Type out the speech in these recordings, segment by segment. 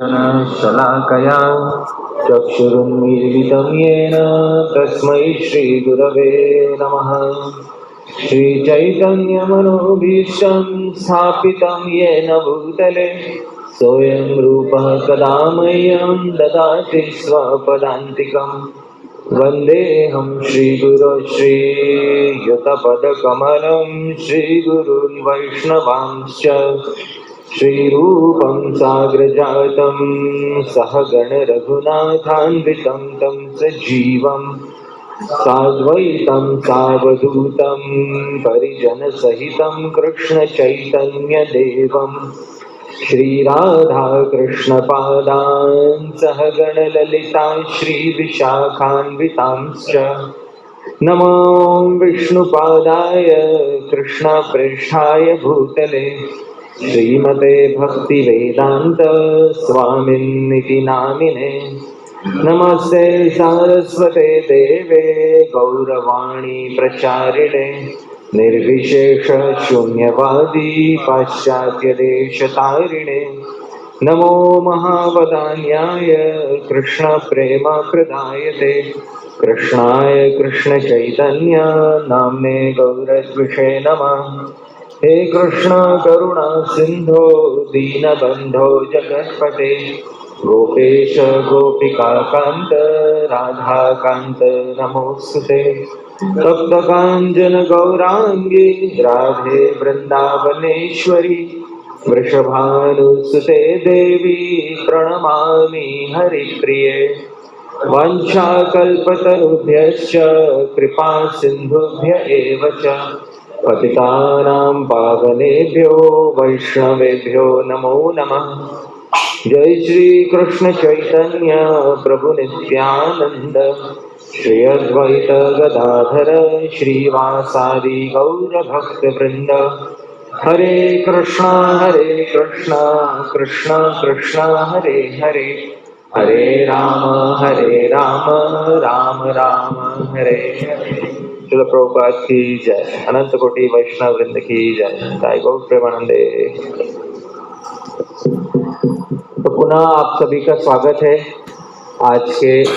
शलाकया चक्षुरुन्मीलितं येन तस्मै श्रीगुरवे नमः। श्रीचैतन्यमनोभीष्टं स्थापितं येन भूतले सोऽयं रूपः कदा मह्यं ददाति स्वपदान्तिकम्। वन्देऽहं श्रीगुरो श्रीयुतपदकमलं श्रीगुरुन् वैष्णवांश्च श्रीरूपं साग्रजातं सहगण रघुनाथान्वितं तं सजीवं साद्वैतं सावधूतं परिजनसहितं कृष्णचैतन्यदेवं श्रीराधाकृष्णपादान् सहगण ललिता श्रीविशाखान्वितांश्च नमो विष्णुपादाय कृष्णप्रेष्ठाय भूतले श्रीमते भक्तिवेदान्त स्वामिन्निति नामिने। नमस्ते सारस्वते देवे गौरवाणी प्रचारिणे निर्विशेष शून्यवादी पाश्चात्यदेशतारिणे। नमो महावदान्याय कृष्णप्रेमप्रदायते कृष्णाय कृष्णचैतन्य नाम्ने गौरद्विषे नमः। हे कृष्ण करुणा सिंधो दीनबंधो जगत्पते गोपेश गोपिका कांत राधा कांत नमोस्तुते। तप्त कांचन गौरांगी राधे वृंदावनेश्वरी वृषभानुसुते देवी प्रणमामि हरिप्रिये। वाञ्छाकल्पतरुभ्यश्च कृपा सिन्धुभ्य एव च पतितानां पावनेभ्यो वैष्णवेभ्यो नमो नमः। जय श्री कृष्ण चैतन्य प्रभु नित्यानंद श्री अद्वैत गदाधर श्रीवासादि गौर भक्त वृंद। हरे कृष्णा कृष्ण कृष्ण हरे हरे हरे राम राम राम हरे हरे। चलो प्रभुपाद की जय, अनंत कोटि वैष्णव वृंद की जय, जय गौ प्रेमानंदे। तो पुनः आप सभी का स्वागत है आज के इस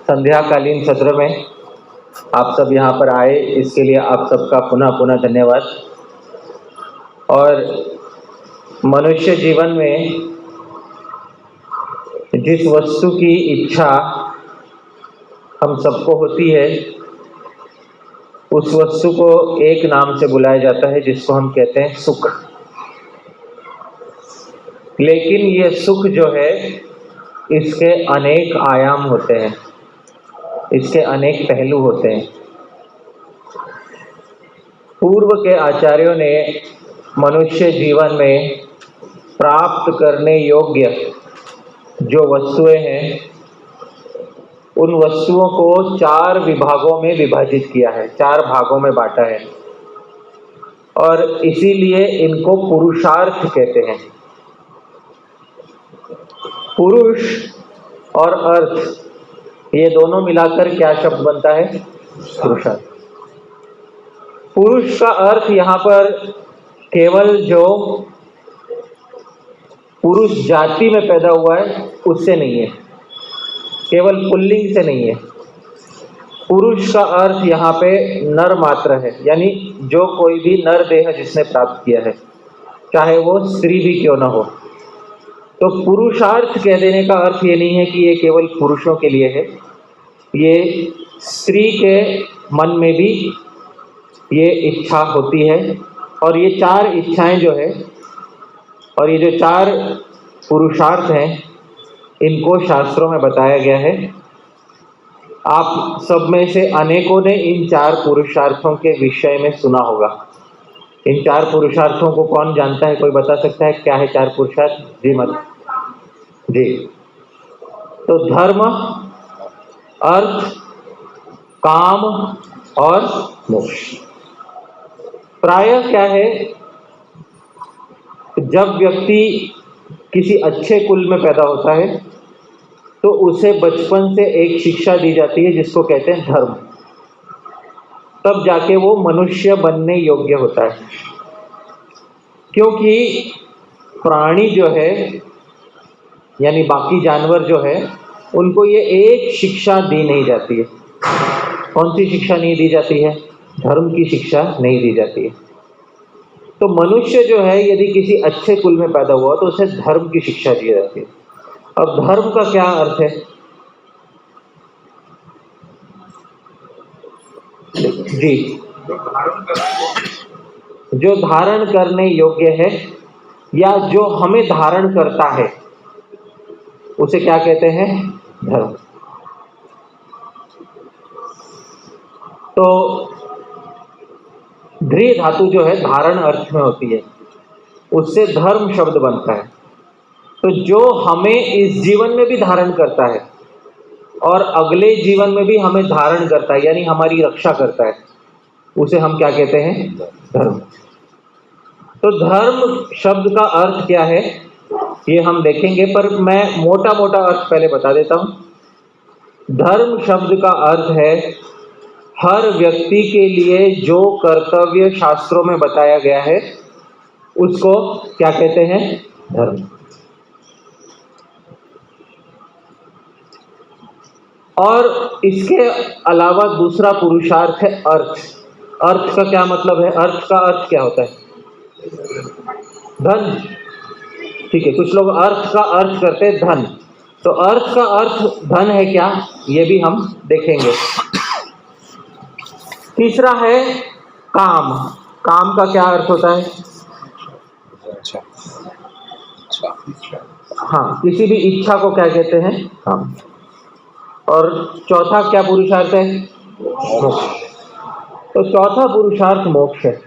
संध्याकालीन सत्र में। आप सब यहाँ पर आए इसके लिए आप सबका पुनः पुनः धन्यवाद। और मनुष्य जीवन में जिस वस्तु की इच्छा हम सबको होती है उस वस्तु को एक नाम से बुलाया जाता है जिसको हम कहते हैं सुख। लेकिन ये सुख जो है इसके अनेक आयाम होते हैं, इसके अनेक पहलू होते हैं। पूर्व के आचार्यों ने मनुष्य जीवन में प्राप्त करने योग्य जो वस्तुएं हैं उन वस्तुओं को 4 विभागों में विभाजित किया है, 4 भागों में बांटा है और इसीलिए इनको पुरुषार्थ कहते हैं। पुरुष और अर्थ ये दोनों मिलाकर क्या शब्द बनता है? पुरुषार्थ। पुरुष का अर्थ यहाँ पर केवल जो पुरुष जाति में पैदा हुआ है उससे नहीं है, केवल पुल्लिंग से नहीं है। पुरुष का अर्थ यहाँ पे नर मात्र है, यानी जो कोई भी नर देह जिसने प्राप्त किया है, चाहे वो स्त्री भी क्यों ना हो। तो पुरुषार्थ कह देने का अर्थ ये नहीं है कि ये केवल पुरुषों के लिए है, ये स्त्री के मन में भी ये इच्छा होती है। और ये 4 इच्छाएं जो है और ये जो 4 पुरुषार्थ हैं इनको शास्त्रों में बताया गया है। आप सब में से अनेकों ने इन 4 पुरुषार्थों के विषय में सुना होगा। इन 4 पुरुषार्थों को कौन जानता है? कोई बता सकता है क्या है 4 पुरुषार्थ? जी मत जी। तो धर्म, अर्थ, काम और मोक्ष। प्रायः क्या है, जब व्यक्ति किसी अच्छे कुल में पैदा होता है तो उसे बचपन से एक शिक्षा दी जाती है जिसको कहते हैं धर्म। तब जाके वो मनुष्य बनने योग्य होता है, क्योंकि प्राणी जो है यानी बाकी जानवर जो है उनको ये एक शिक्षा दी नहीं जाती है। कौन सी शिक्षा नहीं दी जाती है? धर्म की शिक्षा नहीं दी जाती है। तो मनुष्य जो है यदि किसी अच्छे कुल में पैदा हुआ तो उसे धर्म की शिक्षा दी जाती है। अब धर्म का क्या अर्थ है? जी, जो धारण करने योग्य है या जो हमें धारण करता है उसे क्या कहते हैं? धर्म। तो ध्री धातु जो है धारण अर्थ में होती है, उससे धर्म शब्द बनता है। तो जो हमें इस जीवन में भी धारण करता है और अगले जीवन में भी हमें धारण करता है, यानी हमारी रक्षा करता है, उसे हम क्या कहते हैं? धर्म। तो धर्म शब्द का अर्थ क्या है ये हम देखेंगे, पर मैं मोटा मोटा अर्थ पहले बता देता हूं। धर्म शब्द का अर्थ है हर व्यक्ति के लिए जो कर्तव्य शास्त्रों में बताया गया है उसको क्या कहते हैं? धर्म। और इसके अलावा दूसरा पुरुषार्थ है अर्थ। अर्थ का क्या मतलब है? अर्थ का अर्थ क्या होता है? धन। ठीक है, कुछ लोग अर्थ का अर्थ करते हैं धन। तो अर्थ का अर्थ धन है क्या, ये भी हम देखेंगे। तीसरा है काम। काम का क्या अर्थ होता है? हाँ, किसी भी इच्छा को क्या कहते हैं? काम। और चौथा क्या पुरुषार्थ है? मोक्ष। तो चौथा पुरुषार्थ मोक्ष है।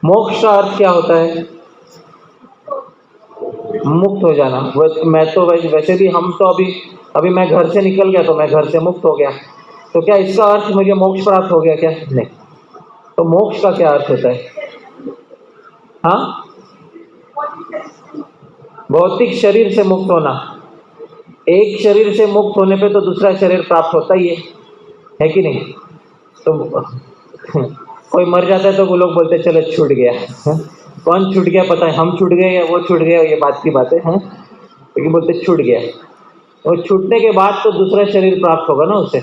मोक्ष का अर्थ क्या होता है? मुक्त हो जाना। मैं तो वैसे भी हम तो अभी मैं घर से निकल गया तो मैं घर से मुक्त हो गया, तो क्या इसका अर्थ मुझे मोक्ष प्राप्त हो गया क्या? नहीं। तो मोक्ष का क्या अर्थ होता है? हाँ, भौतिक शरीर से मुक्त होना। एक शरीर से मुक्त होने पे तो दूसरा शरीर प्राप्त होता ही है कि नहीं? तो कोई मर जाता है तो वो लोग बोलते चलो छूट गया। कौन छूट गया पता है? हम छूट गए या वो छूट गया, ये बात की बात है। लेकिन बोलते छूट गया, और छूटने के बाद तो दूसरा शरीर प्राप्त होगा ना उसे।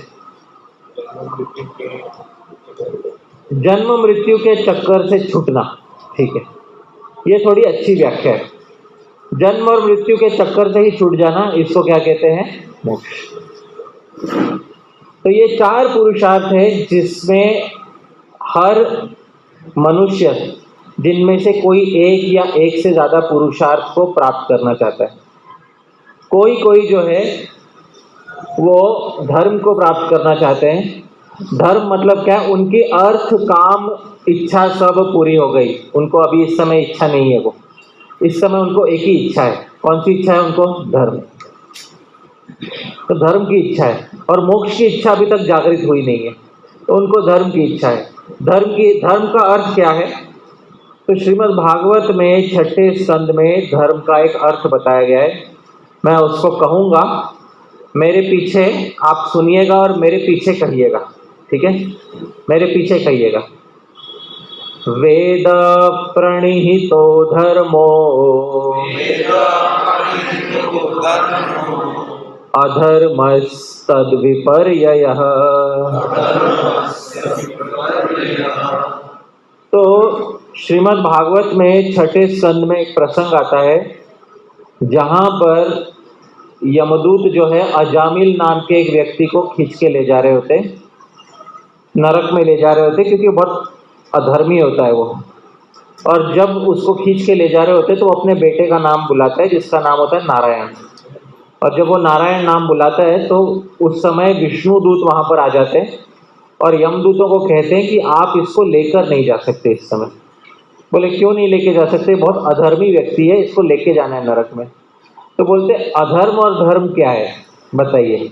जन्म मृत्यु के चक्कर से छूटना, ठीक है, ये थोड़ी अच्छी व्याख्या है। जन्म और मृत्यु के चक्कर से ही छूट जाना, इसको क्या कहते हैं? मोक्ष। तो ये चार पुरुषार्थ है जिसमें हर मनुष्य, जिनमें से कोई एक या एक से ज्यादा पुरुषार्थ को प्राप्त करना चाहता है। कोई जो है वो धर्म को प्राप्त करना चाहते हैं। धर्म मतलब क्या? उनकी अर्थ काम इच्छा सब पूरी हो गई, उनको अभी इस समय इच्छा नहीं है। वो इस समय उनको एक ही इच्छा है। कौन सी इच्छा है उनको? धर्म। तो धर्म की इच्छा है, और मोक्ष की इच्छा अभी तक जागृत हुई नहीं है, तो उनको धर्म की इच्छा है। धर्म का अर्थ क्या है? तो श्रीमद् भागवत में छठे स्कंद में धर्म का एक अर्थ बताया गया है। मैं उसको कहूँगा, मेरे पीछे आप सुनिएगा और मेरे पीछे कहिएगा, ठीक है? मेरे पीछे कहिएगा। वेद प्रणिहितो धर्मो अधर्मस्तद विपर्ययः। तो श्रीमद् भागवत में छठे स्कंद में एक प्रसंग आता है जहां पर यमदूत जो है अजामिल नाम के एक व्यक्ति को खींच के ले जा रहे होते, नरक में ले जा रहे होते, क्योंकि बहुत अधर्मी होता है वो। और जब उसको खींच के ले जा रहे होते तो वो अपने बेटे का नाम बुलाता है, जिसका नाम होता है नारायण। और जब वो नारायण नाम बुलाता है तो उस समय विष्णु दूत वहां पर आ जाते हैं और यमदूतों को कहते हैं कि आप इसको लेकर नहीं जा सकते इस समय। बोले क्यों नहीं लेके जा सकते? बहुत अधर्मी व्यक्ति है, इसको लेके जाना है नरक में। तो बोलते अधर्म और धर्म क्या है बताइए?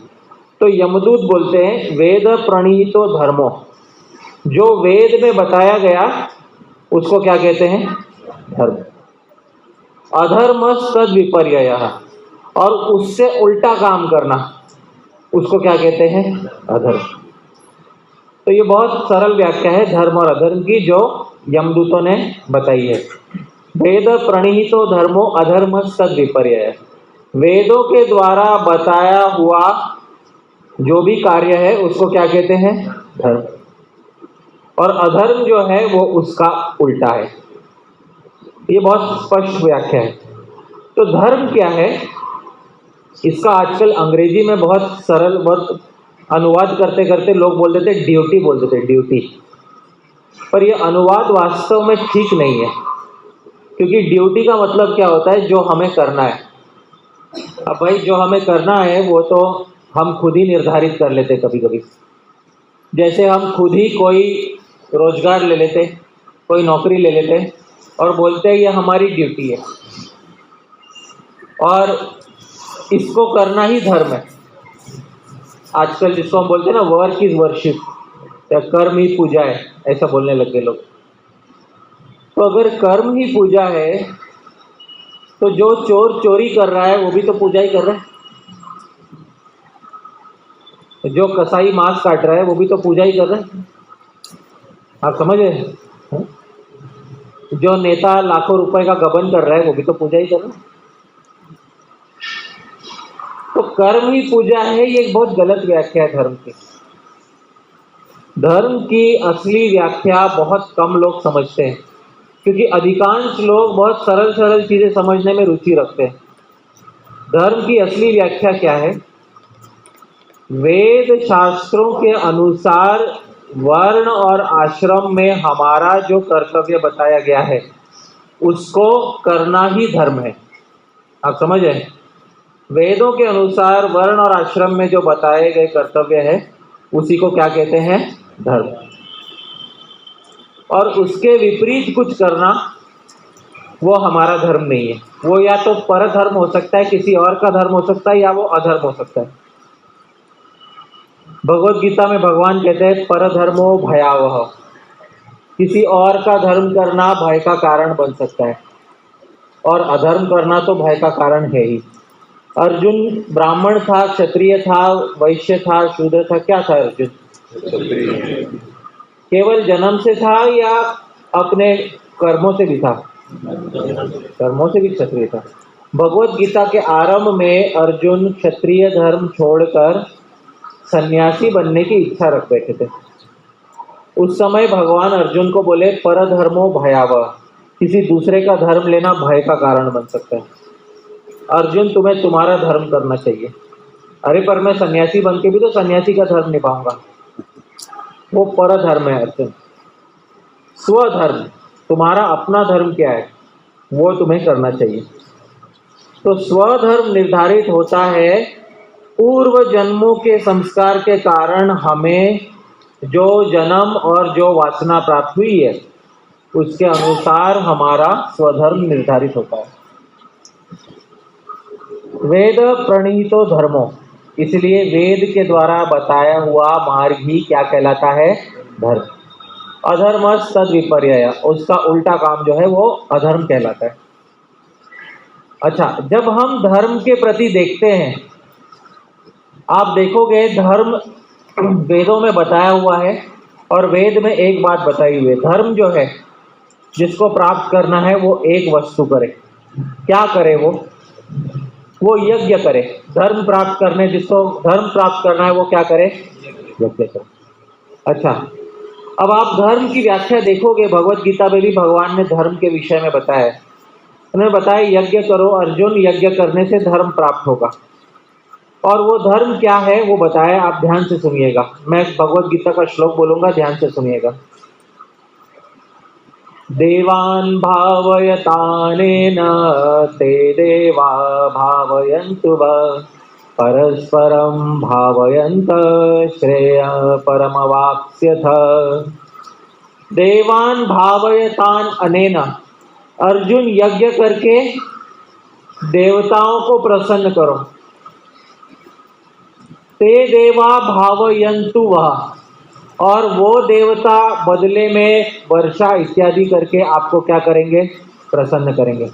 तो यमदूत बोलते हैं वेद प्रणीतो धर्मो, जो वेद में बताया गया उसको क्या कहते हैं? धर्म। अधर्म तद विपर्ययः, और उससे उल्टा काम करना उसको क्या कहते हैं? अधर्म। तो ये बहुत सरल व्याख्या है धर्म और अधर्म की जो यमदूतों ने बताई है। वेद प्रणीतो धर्मो अधर्म तद विपर्ययः। वेदों के द्वारा बताया हुआ जो भी कार्य है उसको क्या कहते हैं? धर्म। और अधर्म जो है वो उसका उल्टा है। ये बहुत स्पष्ट व्याख्या है। तो धर्म क्या है? इसका आजकल अंग्रेजी में बहुत सरल, बहुत अनुवाद करते करते लोग बोल देते ड्यूटी, बोल देते ड्यूटी। पर यह अनुवाद वास्तव में ठीक नहीं है, क्योंकि ड्यूटी का मतलब क्या होता है? जो हमें करना है। अब भाई जो हमें करना है वो तो हम खुद ही निर्धारित कर लेते कभी कभी। जैसे हम खुद ही कोई रोजगार ले लेते, कोई नौकरी ले लेते और बोलते हैं ये हमारी ड्यूटी है और इसको करना ही धर्म है। आजकल जिसको हम बोलते हैं ना, वर्क इज वर्शिप, या कर्म ही पूजा है, ऐसा बोलने लगे लोग। तो अगर कर्म ही पूजा है तो जो चोर चोरी कर रहा है वो भी तो पूजा ही कर रहा है। जो कसाई मांस काट रहा है वो भी तो पूजा ही कर रहा है। आप समझ रहे? जो नेता लाखों रुपए का गबन कर रहा है वो भी तो पूजा ही कर रहा है। तो कर्म ही पूजा है, ये एक बहुत गलत व्याख्या है धर्म की। धर्म की असली व्याख्या बहुत कम लोग समझते हैं, क्योंकि अधिकांश लोग बहुत सरल सरल चीजें समझने में रुचि रखते हैं। धर्म की असली व्याख्या क्या है? वेद शास्त्रों के अनुसार वर्ण और आश्रम में हमारा जो कर्तव्य बताया गया है उसको करना ही धर्म है। आप समझ रहे? वेदों के अनुसार वर्ण और आश्रम में जो बताए गए कर्तव्य है उसी को क्या कहते हैं? धर्म। और उसके विपरीत कुछ करना वो हमारा धर्म नहीं है। वो या तो परधर्म हो सकता है, किसी और का धर्म हो सकता है, या वो अधर्म हो सकता है। भगवत गीता में भगवान कहते हैं परधर्मो भयावह, किसी और का धर्म करना भय का कारण बन सकता है, और अधर्म करना तो भय का कारण है ही। अर्जुन ब्राह्मण था, क्षत्रिय था, वैश्य था, शूद्र था? क्या था अर्जुन? केवल जन्म से था या अपने कर्मों से भी था? कर्मों से भी क्षत्रिय था। भगवत गीता के आरंभ में अर्जुन क्षत्रिय धर्म छोड़कर सन्यासी बनने की इच्छा रख बैठे थे। उस समय भगवान अर्जुन को बोले परधर्मो भयावह, किसी दूसरे का धर्म लेना भय का कारण बन सकता है। अर्जुन, तुम्हें तुम्हारा धर्म करना चाहिए। अरे पर मैं सन्यासी बन के भी तो सन्यासी का धर्म निभाऊंगा। वो परधर्म है अर्जुन। स्वधर्म, तुम्हारा अपना धर्म क्या है वो तुम्हें करना चाहिए। तो स्वधर्म निर्धारित होता है पूर्व जन्मों के संस्कार के कारण हमें जो जन्म और जो वासना प्राप्त हुई है उसके अनुसार हमारा स्वधर्म निर्धारित होता है। वेद प्रणीतो धर्मो, इसलिए वेद के द्वारा बताया हुआ मार्ग ही क्या कहलाता है? धर्म। अधर्म तद विपर्यय, उसका उल्टा काम जो है वो अधर्म कहलाता है। अच्छा, जब हम धर्म के प्रति देखते हैं, आप देखोगे धर्म वेदों में बताया हुआ है और वेद में एक बात बताई हुई है। धर्म जो है जिसको प्राप्त करना है वो एक वस्तु करे। क्या करे? वो यज्ञ करे। धर्म प्राप्त करने, जिसको धर्म प्राप्त करना है वो क्या करे? यज्ञ करे। अच्छा, अब आप धर्म की व्याख्या देखोगे, भगवत गीता में भी भगवान ने धर्म के विषय में बताया है। उन्होंने बताया यज्ञ करो अर्जुन, यज्ञ करने से धर्म प्राप्त होगा। और वो धर्म क्या है वो बताया, आप ध्यान से सुनिएगा। मैं भगवत गीता का श्लोक बोलूंगा, ध्यान से सुनिएगा। देवान् भावयतानेन ते देवा भावयन्तु वः, परस्परं भावयन्त श्रेय परमवाप्स्यथ। देवान् भावयतान अनेन, अर्जुन यज्ञ करके देवताओं को प्रसन्न करो। ते देवा भावयन्तु वः, और वो देवता बदले में वर्षा इत्यादि करके आपको क्या करेंगे? प्रसन्न करेंगे।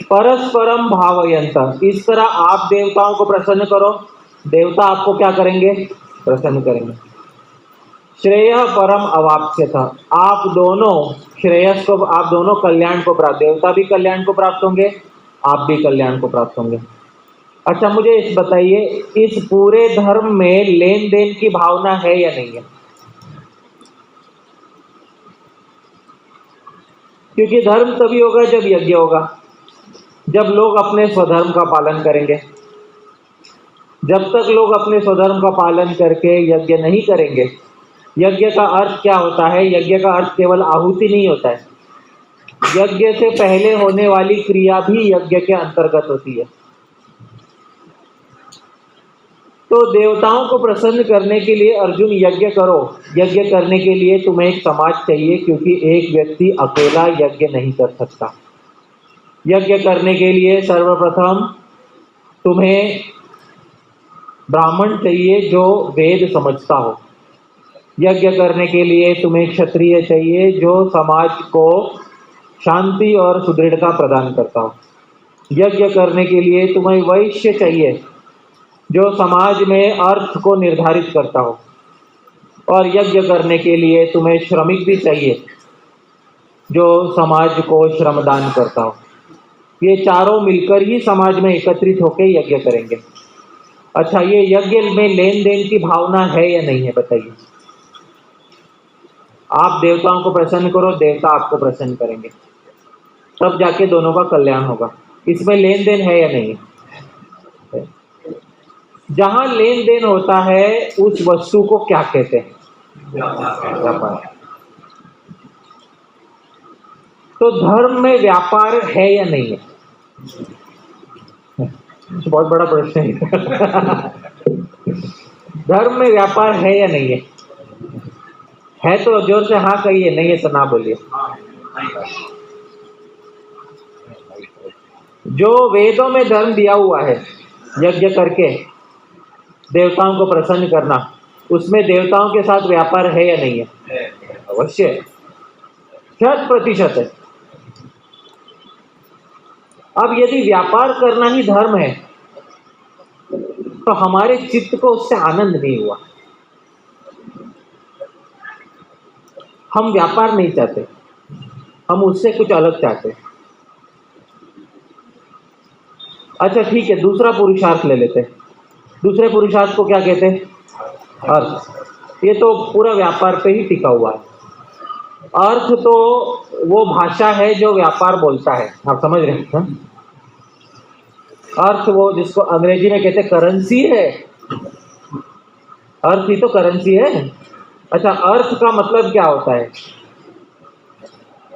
परस्परम भावयन्त, इस तरह आप देवताओं को प्रसन्न करो, देवता आपको क्या करेंगे? प्रसन्न करेंगे। श्रेय परम अवाप्स्यथ, आप दोनों श्रेयस को, आप दोनों कल्याण को प्राप्त, देवता भी कल्याण को प्राप्त होंगे, आप भी कल्याण को प्राप्त होंगे। अच्छा मुझे इस बताइए, इस पूरे धर्म में लेन देन की भावना है या नहीं है? क्योंकि धर्म तभी होगा जब यज्ञ होगा, जब लोग अपने स्वधर्म का पालन करेंगे। जब तक लोग अपने स्वधर्म का पालन करके यज्ञ नहीं करेंगे, यज्ञ का अर्थ क्या होता है? यज्ञ का अर्थ केवल आहुति नहीं होता है, यज्ञ से पहले होने वाली क्रिया भी यज्ञ के अंतर्गत होती है। तो देवताओं को प्रसन्न करने के लिए अर्जुन यज्ञ करो। यज्ञ करने के लिए तुम्हें एक समाज चाहिए, क्योंकि एक व्यक्ति अकेला यज्ञ नहीं कर सकता। यज्ञ करने के लिए सर्वप्रथम तुम्हें ब्राह्मण चाहिए जो वेद समझता हो। यज्ञ करने के लिए तुम्हें क्षत्रिय चाहिए जो समाज को शांति और सुदृढ़ता प्रदान करता हो। यज्ञ करने के लिए तुम्हें वैश्य चाहिए जो समाज में अर्थ को निर्धारित करता हो। और यज्ञ करने के लिए तुम्हें श्रमिक भी चाहिए जो समाज को श्रमदान करता हो। ये चारों मिलकर ही समाज में एकत्रित होकर यज्ञ करेंगे। अच्छा, ये यज्ञ में लेन देन की भावना है या नहीं है बताइए? आप देवताओं को प्रसन्न करो, देवता आपको प्रसन्न करेंगे, तब जाके दोनों का कल्याण होगा। इसमें लेन देन है या नहीं है? जहां लेन देन होता है उस वस्तु को क्या कहते हैं? व्यापार। तो धर्म में व्यापार है या नहीं है? बहुत बड़ा प्रश्न है। धर्म में व्यापार है या नहीं है? है तो जोर से हाँ कहिए, नहीं है तो ना बोलिए। जो वेदों में धर्म दिया हुआ है, यज्ञ करके देवताओं को प्रसन्न करना, उसमें देवताओं के साथ व्यापार है या नहीं है? अवश्य, 100% है। अब यदि व्यापार करना ही धर्म है तो हमारे चित्त को उससे आनंद नहीं हुआ। हम व्यापार नहीं चाहते, हम उससे कुछ अलग चाहते हैं। अच्छा ठीक है, दूसरा पुरुषार्थ ले लेते हैं। दूसरे पुरुषार्थ को क्या कहते हैं? अर्थ। ये तो पूरा व्यापार पे ही टिका हुआ है। अर्थ तो वो भाषा है जो व्यापार बोलता है, आप समझ रहे हैं? अर्थ वो जिसको अंग्रेजी में कहते हैं करेंसी है। अर्थ ही तो करेंसी है। अच्छा, अर्थ का मतलब क्या होता है?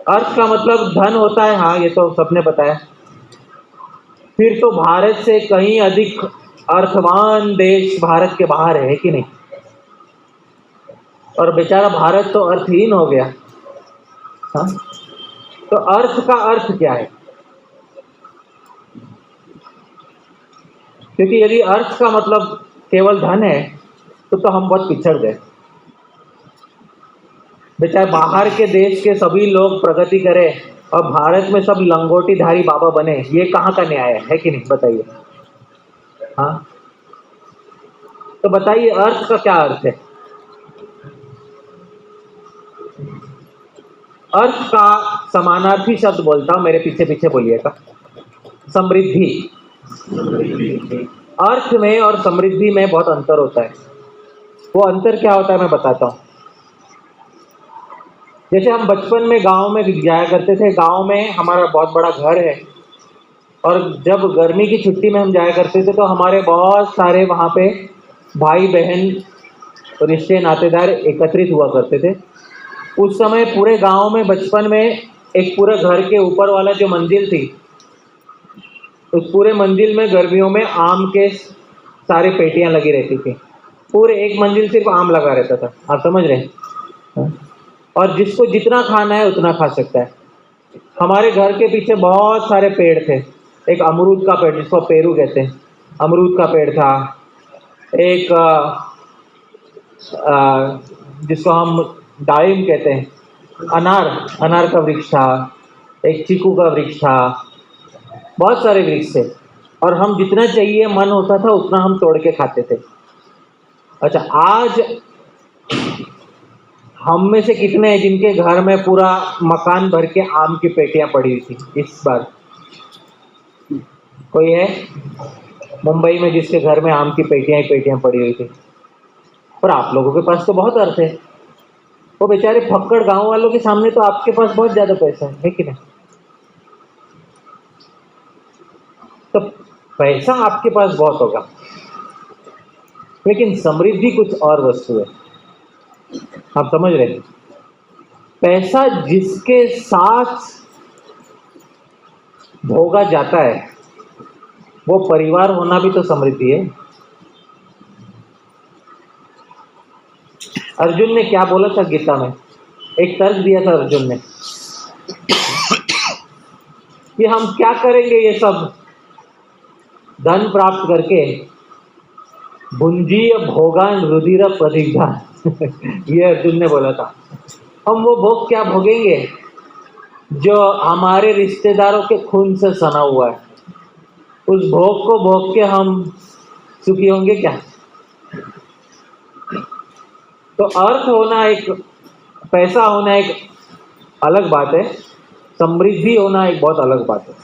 अर्थ का मतलब धन होता है, हाँ ये तो सबने बताया। फिर तो भारत से कहीं अधिक अर्थवान देश भारत के बाहर है कि नहीं? और बेचारा भारत तो अर्थहीन हो गया। हाँ? तो अर्थ का अर्थ क्या है? क्योंकि यदि अर्थ का मतलब केवल धन है तो हम बहुत पिछड़ गए। बेचारे बाहर के देश के सभी लोग प्रगति करें और भारत में सब लंगोटीधारी बाबा बने, ये कहाँ का न्याय है कि नहीं? बताइए। हाँ, तो बताइए अर्थ का क्या अर्थ है? अर्थ का समानार्थी शब्द बोलता हूं, मेरे पीछे पीछे बोलिएगा। समृद्धि। अर्थ में और समृद्धि में बहुत अंतर होता है। वो अंतर क्या होता है मैं बताता हूं। जैसे हम बचपन में गांव में जाया करते थे, गांव में हमारा बहुत बड़ा घर है, और जब गर्मी की छुट्टी में हम जाया करते थे तो हमारे बहुत सारे वहाँ पे भाई बहन रिश्ते नातेदार एकत्रित हुआ करते थे। उस समय पूरे गांव में बचपन में एक पूरे घर के ऊपर वाला जो मंजिल थी, उस पूरे मंजिल में गर्मियों में आम के सारे पेटियां लगी रहती थी। पूरे एक मंजिल सिर्फ आम लगा रहता था, आप समझ रहे हैं? और जिसको जितना खाना है उतना खा सकता है। हमारे घर के पीछे बहुत सारे पेड़ थे। एक अमरूद का पेड़ जिसको पेरू कहते हैं, अमरूद का पेड़ था। एक जिसको हम दाइम कहते हैं, अनार का वृक्ष था। एक चीकू का वृक्ष था। बहुत सारे वृक्ष थे, और हम जितना चाहिए मन होता था उतना हम तोड़ के खाते थे। अच्छा, आज हम में से कितने हैं जिनके घर में पूरा मकान भर के आम की पेटियां पड़ी हुई थी? इस बार कोई है? मुंबई में जिसके घर में आम की पेटियां ही पेटियां पड़ी हुई थी। पर आप लोगों के पास तो बहुत अर्थ है, वो बेचारे फक्कड़ गांव वालों के सामने तो आपके पास बहुत ज्यादा पैसा है कि नहीं? तो पैसा आपके पास बहुत होगा, लेकिन समृद्धि कुछ और वस्तु है। आप समझ रहे हैं? पैसा जिसके साथ भोगा जाता है वो परिवार होना भी तो समृद्धि है। अर्जुन ने क्या बोला था गीता में? एक तर्क दिया था अर्जुन ने कि हम क्या करेंगे ये सब धन प्राप्त करके, भुंजीय भोगान रुधिर प्रतिज्ञा ये अर्जुन ने बोला था। हम वो भोग क्या भोगेंगे जो हमारे रिश्तेदारों के खून से सना हुआ है? उस भोग को भोग के हम सुखी होंगे क्या? तो अर्थ होना एक, पैसा होना एक अलग बात है, समृद्धि होना एक बहुत अलग बात है।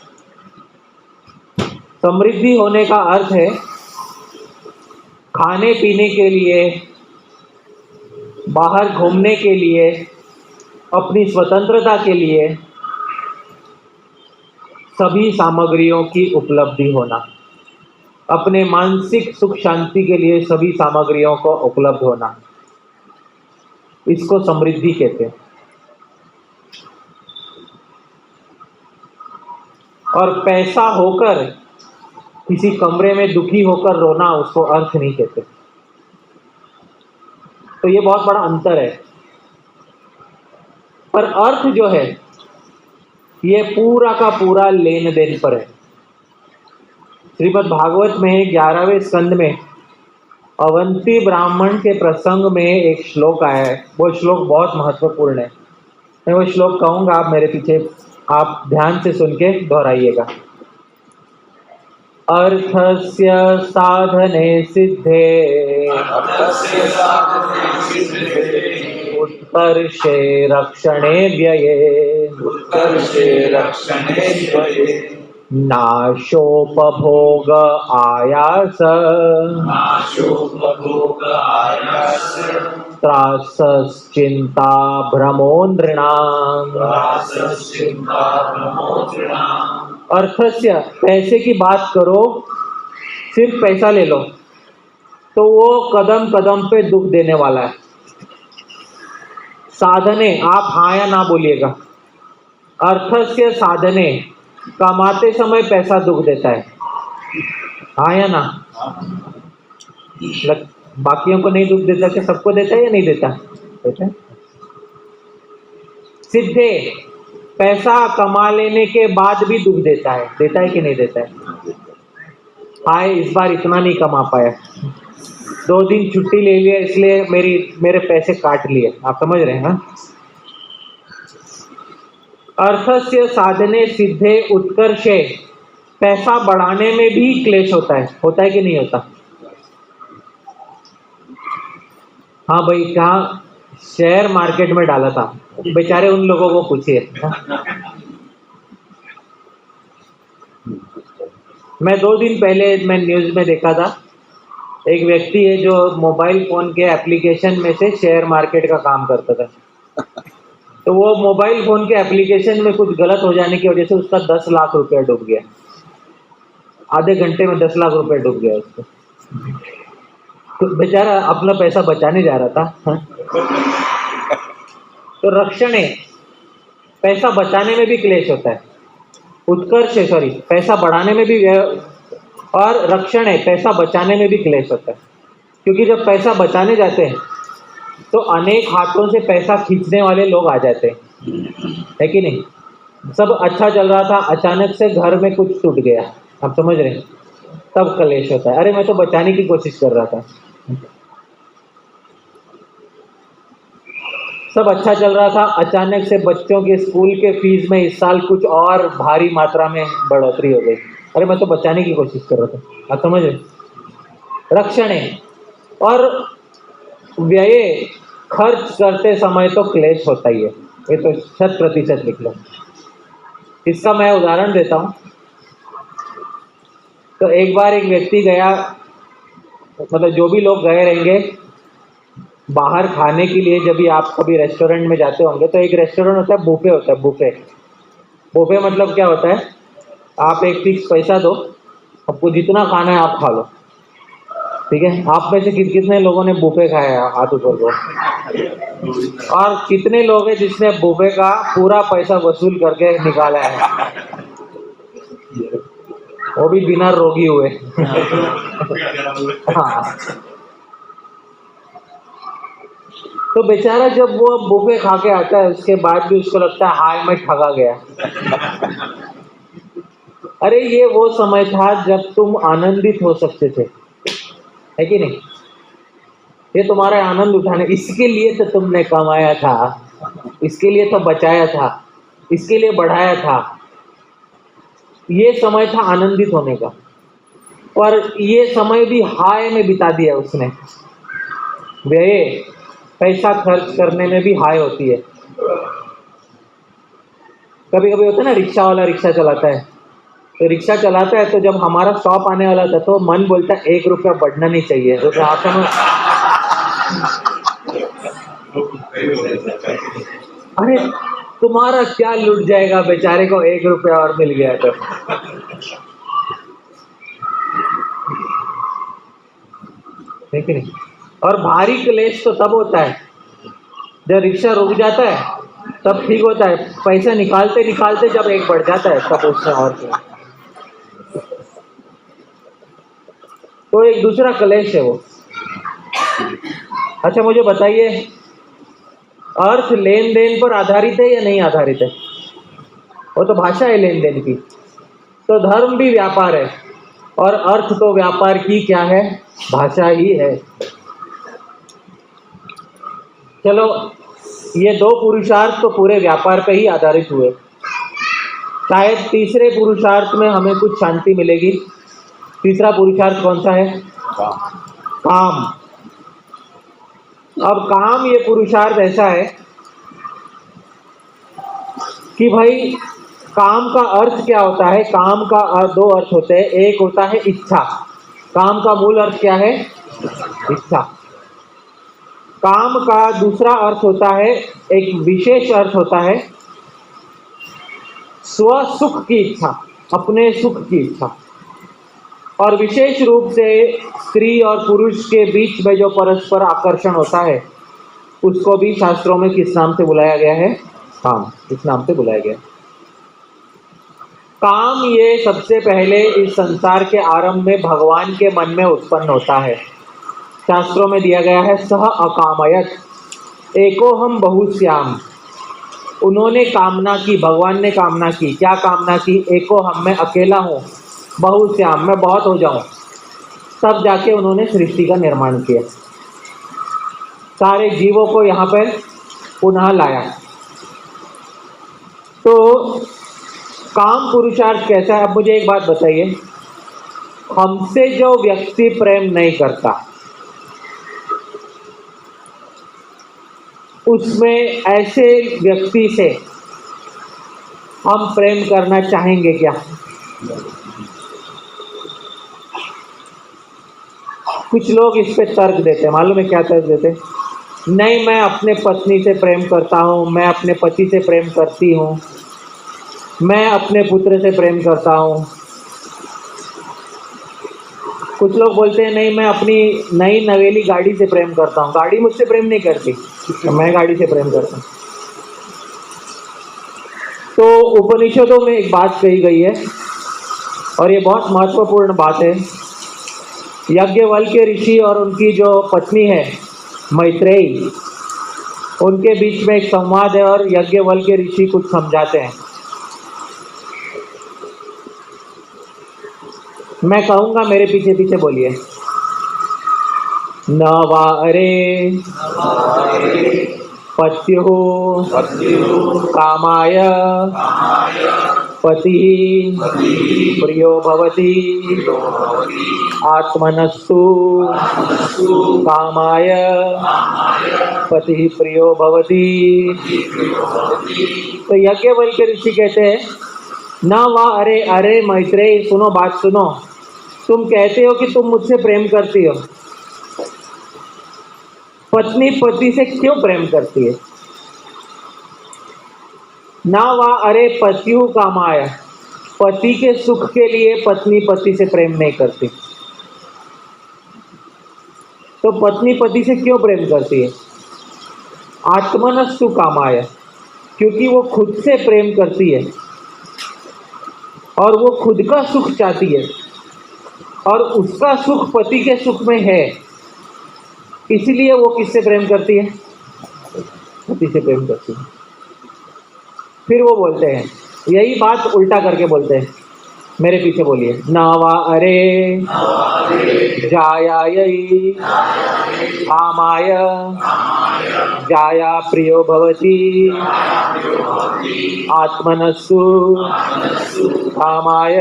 समृद्धि होने का अर्थ है खाने पीने के लिए, बाहर घूमने के लिए, अपनी स्वतंत्रता के लिए सभी सामग्रियों की उपलब्धि होना, अपने मानसिक सुख शांति के लिए सभी सामग्रियों को उपलब्ध होना, इसको समृद्धि कहते हैं। और पैसा होकर किसी कमरे में दुखी होकर रोना, उसको अर्थ नहीं कहते। तो ये बहुत बड़ा अंतर है। पर अर्थ जो है ये पूरा का पूरा लेन देन पर है। श्रीमद् भागवत में 11वें स्कंद में अवंती ब्राह्मण के प्रसंग में एक श्लोक आया है। वो श्लोक बहुत महत्वपूर्ण है। मैं वो श्लोक कहूंगा, आप मेरे पीछे आप ध्यान से सुन के दोहराइएगा। अर्थस्य साधने सिद्धे उत्कर्षे रक्षणे व्यये नाशोपभोग आयास त्रासश्चिंता भ्रमो नृणाम्। अर्थस्य, पैसे की बात करो, सिर्फ पैसा ले लो तो वो कदम कदम पे दुख देने वाला है। साधने, आप हाँ या ना बोलिएगा। अर्थस्य साधने, कमाते समय पैसा दुख देता है, हाँ या ना? बाकियों को नहीं दुख देता, क्या सबको देता है या नहीं देता? देता है। सिद्धे, पैसा कमा लेने के बाद भी दुख देता है, देता है कि नहीं देता है? हाय इस बार इतना नहीं कमा पाया, 2 दिन छुट्टी ले लिया इसलिए मेरे पैसे काट लिए। आप समझ रहे हैं? हाँ? अर्थस्य साधने सिद्धे उत्कर्षे, पैसा बढ़ाने में भी क्लेश होता है कि नहीं होता? हाँ भाई, कहाँ शेयर मार्केट में डाला था, बेचारे उन लोगों को पूछिए। मैं 2 दिन पहले मैं न्यूज़ में देखा था, एक व्यक्ति है जो मोबाइल फ़ोन के एप्लीकेशन में से शेयर मार्केट का काम करता था। तो वो मोबाइल फ़ोन के एप्लीकेशन में कुछ गलत हो जाने की वजह से उसका 10 लाख रुपया डूब गया। आधे घंटे में 10 लाख रुपया डूब गया उसको। तो बेचारा अपना पैसा बचाने जा रहा था। तो रक्षणे, पैसा बचाने में भी क्लेश होता है। उत्कर्ष, सॉरी, पैसा बढ़ाने में भी, और रक्षण है, पैसा बचाने में भी क्लेश होता है। क्योंकि जब पैसा बचाने जाते हैं तो अनेक हाथों से पैसा खींचने वाले लोग आ जाते हैं, है कि नहीं? सब अच्छा चल रहा था, अचानक से घर में कुछ टूट गया, आप समझ रहे हैं? तब क्लेश होता है। अरे मैं तो बचाने की कोशिश कर रहा था। सब अच्छा चल रहा था, अचानक से बच्चों के स्कूल के फीस में इस साल कुछ और भारी मात्रा में बढ़ोतरी हो गई। अरे मैं तो बचाने की कोशिश कर रहा था। आप समझ रहे? रक्षण है। और व्यय, खर्च करते समय तो क्लेश होता ही है, ये तो 100% लिख लो। इसका मैं उदाहरण देता हूँ। तो एक बार एक व्यक्ति गया, मतलब जो भी लोग गए रहेंगे बाहर खाने के लिए, जब भी आप कभी रेस्टोरेंट में जाते होंगे तो एक रेस्टोरेंट होता है, बुफे होता है। बुफे बुफे मतलब क्या होता है, आप एक फिक्स पैसा दो, आपको जितना खाना है आप खा लो, ठीक है। आप में से कितने लोगों ने बुफे खाया है, हाथ ऊपर को। और कितने लोग हैं जिसने बुफे का पूरा पैसा वसूल करके निकाला है, वो भी बिना रोगी हुए। हाँ, तो बेचारा जब वो बुफे खा के आता है उसके बाद भी उसको लगता है हाय मैं ठगा गया। अरे ये वो समय था जब तुम आनंदित हो सकते थे, है कि नहीं। ये तुम्हारा आनंद उठाने, इसके लिए तो तुमने कमाया था, इसके लिए तो बचाया था, इसके लिए बढ़ाया था। ये समय था आनंदित होने का, पर ये समय भी हाय में बिता दिया उसने। व्यय, पैसा खर्च करने में भी हाय होती है। कभी कभी होता है ना, रिक्शा वाला रिक्शा चलाता है, तो रिक्शा चलाता है तो जब हमारा स्टॉप आने वाला था तो मन बोलता है 1 रुपया बढ़ना नहीं चाहिए, तो अरे तुम्हारा क्या लुट जाएगा, बेचारे को 1 रुपया और मिल गया तो। ठीक नहीं। और भारी क्लेश तो तब होता है जब रिक्शा रुक जाता है, तब ठीक होता है। पैसा निकालते निकालते जब एक बढ़ जाता है तब उसमें और क्या। तो एक दूसरा क्लेश है वो। अच्छा मुझे बताइए, अर्थ लेन देन पर आधारित है या नहीं आधारित है? वो तो भाषा है लेन देन की। तो धर्म भी व्यापार है, और अर्थ तो व्यापार की क्या है, भाषा ही है। चलो, ये 2 पुरुषार्थ तो पूरे व्यापार पे ही आधारित हुए। शायद तीसरे पुरुषार्थ में हमें कुछ शांति मिलेगी। तीसरा पुरुषार्थ कौन सा है? काम। अब काम, ये पुरुषार्थ ऐसा है कि भाई काम का अर्थ क्या होता है। काम का 2 अर्थ होते हैं। एक होता है इच्छा। काम का मूल अर्थ क्या है? इच्छा। काम का दूसरा अर्थ होता है, एक विशेष अर्थ होता है स्व सुख की इच्छा, अपने सुख की इच्छा। और विशेष रूप से स्त्री और पुरुष के बीच में जो परस्पर आकर्षण होता है उसको भी शास्त्रों में किस नाम से बुलाया गया है? काम। इस नाम से बुलाया गया। काम ये सबसे पहले इस संसार के आरंभ में भगवान के मन में उत्पन्न होता है। शास्त्रों में दिया गया है सह अकामयत एको हम बहुश्याम। उन्होंने कामना की, भगवान ने कामना की। क्या कामना की? एको हम, मैं अकेला हूँ, बहुश्याम, मैं बहुत हो जाऊं। तब जाके उन्होंने सृष्टि का निर्माण किया, सारे जीवों को यहाँ पर पुनः लाया। तो काम पुरुषार्थ कैसा है? अब मुझे एक बात बताइए, हमसे जो व्यक्ति प्रेम नहीं करता उसमें ऐसे व्यक्ति से हम प्रेम करना चाहेंगे क्या? कुछ लोग इस पे तर्क देते हैं, मालूम है क्या तर्क देते हैं? नहीं, मैं अपने पत्नी से प्रेम करता हूँ, मैं अपने पति से प्रेम करती हूँ, मैं अपने पुत्र से प्रेम करता हूँ। कुछ लोग बोलते हैं नहीं, मैं अपनी नई नवेली गाड़ी से प्रेम करता हूँ, गाड़ी मुझसे प्रेम नहीं करती, मैं गाड़ी से प्रेम करता हूँ। तो उपनिषदों में एक बात कही गई है और ये बहुत महत्वपूर्ण बात है। याज्ञवल्क्य ऋषि और उनकी जो पत्नी है मैत्रेयी, उनके बीच में एक संवाद है और याज्ञवल्क्य ऋषि कुछ समझाते हैं। मैं कहूँगा, मेरे पीछे पीछे बोलिए। न वा अरे पत्युः कामाय पति प्रियो भवति आत्मनस्तु कामाय पति प्रियो भवति। तो याज्ञवल्क्य ऋषि कहते हैं न वा अरे, अरे मैत्रेयी सुनो, बात सुनो, तुम कहते हो कि तुम मुझसे प्रेम करती हो, पत्नी पति से क्यों प्रेम करती है? ना वा अरे पतियु कामाय, पति के सुख के लिए पत्नी पति से प्रेम नहीं करती। तो पत्नी पति से क्यों प्रेम करती है? आत्मनस्तु कामाय, क्योंकि वो खुद से प्रेम करती है और वो खुद का सुख चाहती है और उसका सुख पति के सुख में है, इसलिए वो किससे प्रेम करती है? पति से प्रेम करती है। फिर वो बोलते हैं, यही बात उल्टा करके बोलते हैं, मेरे पीछे बोलिए। नावा अरे जायायै कामाय जाया प्रियो भवति आत्मनस्तु कामाय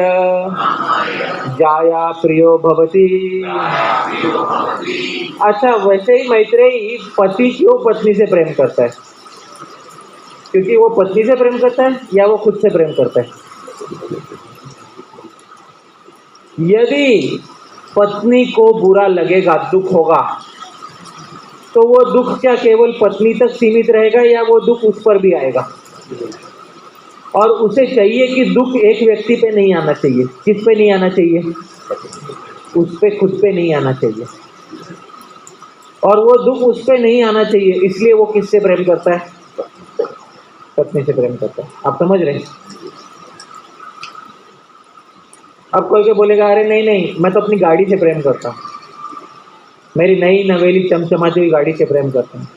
जाया प्रियो भवति। अच्छा, वैसे ही मैत्रेयी पति क्यों पत्नी से प्रेम करता है? क्योंकि वो पत्नी से प्रेम करता है या वो खुद से प्रेम करता है? यदि पत्नी को बुरा लगेगा, दुख होगा, तो वो दुख क्या केवल पत्नी तक सीमित रहेगा या वो दुख उस पर भी आएगा? और उसे चाहिए कि दुख एक व्यक्ति पे नहीं आना चाहिए। किस पे नहीं आना चाहिए? उस पे, खुद पे नहीं आना चाहिए। और वो दुख उस पे नहीं आना चाहिए, इसलिए वो किससे प्रेम करता है? पत्नी से प्रेम करता है। आप समझ रहे हैं? अब कोई बोलेगा, अरे नहीं नहीं, मैं तो अपनी गाड़ी से प्रेम करता हूँ, मेरी नई नवेली चमचमाती हुई गाड़ी से प्रेम करता हूँ।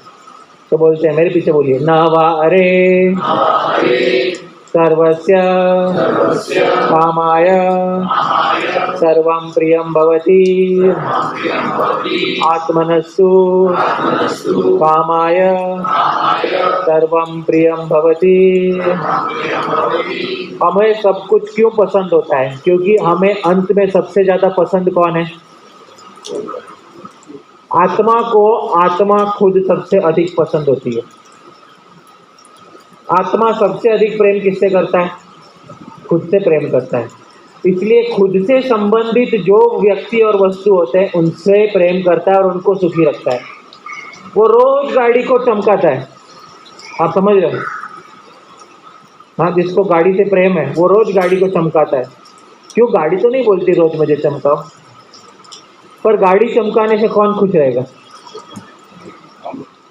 तो बोलते हैं, मेरे पीछे बोलिए, ना वा अरे सर्वस्य कामाय सर्वं प्रियं भवति आत्मनस्तु कामाय सर्वं प्रियं भवति। हमें सब कुछ क्यों पसंद होता है? क्योंकि हमें अंत में सबसे ज्यादा पसंद कौन है? आत्मा को आत्मा खुद सबसे अधिक पसंद होती है। आत्मा सबसे अधिक प्रेम किससे करता है? खुद से प्रेम करता है। इसलिए खुद से संबंधित जो व्यक्ति और वस्तु होते हैं उनसे प्रेम करता है और उनको सुखी रखता है। वो रोज गाड़ी को चमकाता है। आप समझ रहे हो? हाँ, जिसको गाड़ी से प्रेम है वो रोज गाड़ी को चमकाता है। क्यों? गाड़ी तो नहीं बोलती रोज मुझे चमकाओ, पर गाड़ी चमकाने से कौन खुश रहेगा?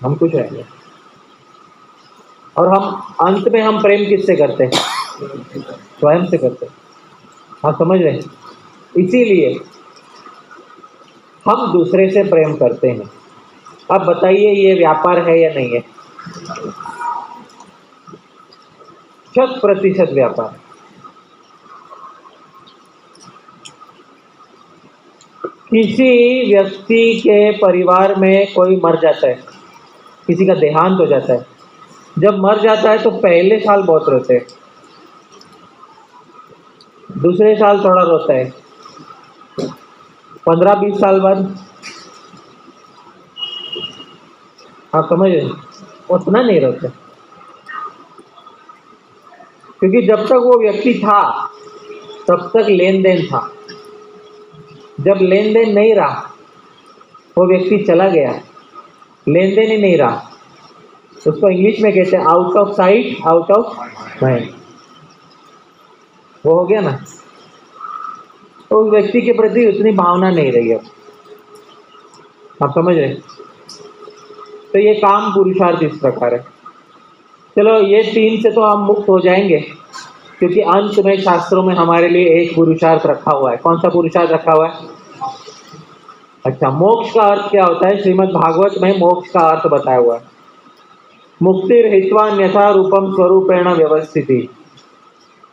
हम खुश रहेंगे। और हम अंत में हम प्रेम किससे करते हैं? स्वयं से करते हैं। आप समझ रहे हैं? इसीलिए हम दूसरे से प्रेम करते हैं। अब बताइए, ये व्यापार है या नहीं है? 100% व्यापार। किसी व्यक्ति के परिवार में कोई मर जाता है, किसी का देहांत हो जाता है। जब मर जाता है तो पहले साल बहुत रोते हैं, दूसरे साल थोड़ा रोता है, 15-20 साल बाद, आप समझ रहे, उतना नहीं रोते। क्योंकि जब तक वो व्यक्ति था तब तक लेन देन था। जब लेन देन नहीं रहा, वो व्यक्ति चला गया, लेन देन ही नहीं रहा, उसको इंग्लिश में कहते हैं out of sight out of mind. वो हो गया ना, तो उस व्यक्ति के प्रति उतनी भावना नहीं रही है। आप समझ रहे? तो ये काम पुरुषार्थ इस प्रकार है। चलो, ये 3 से तो हम मुक्त हो जाएंगे, क्योंकि अंत में शास्त्रों में हमारे लिए एक पुरुषार्थ रखा हुआ है। कौन सा पुरुषार्थ रखा हुआ है? अच्छा, मोक्ष का अर्थ क्या होता है? श्रीमद् भागवत में मोक्ष का अर्थ बताया हुआ है, मुक्तिर्हित्वा अन्यथा रूपम स्वरूपेण व्यवस्थिति।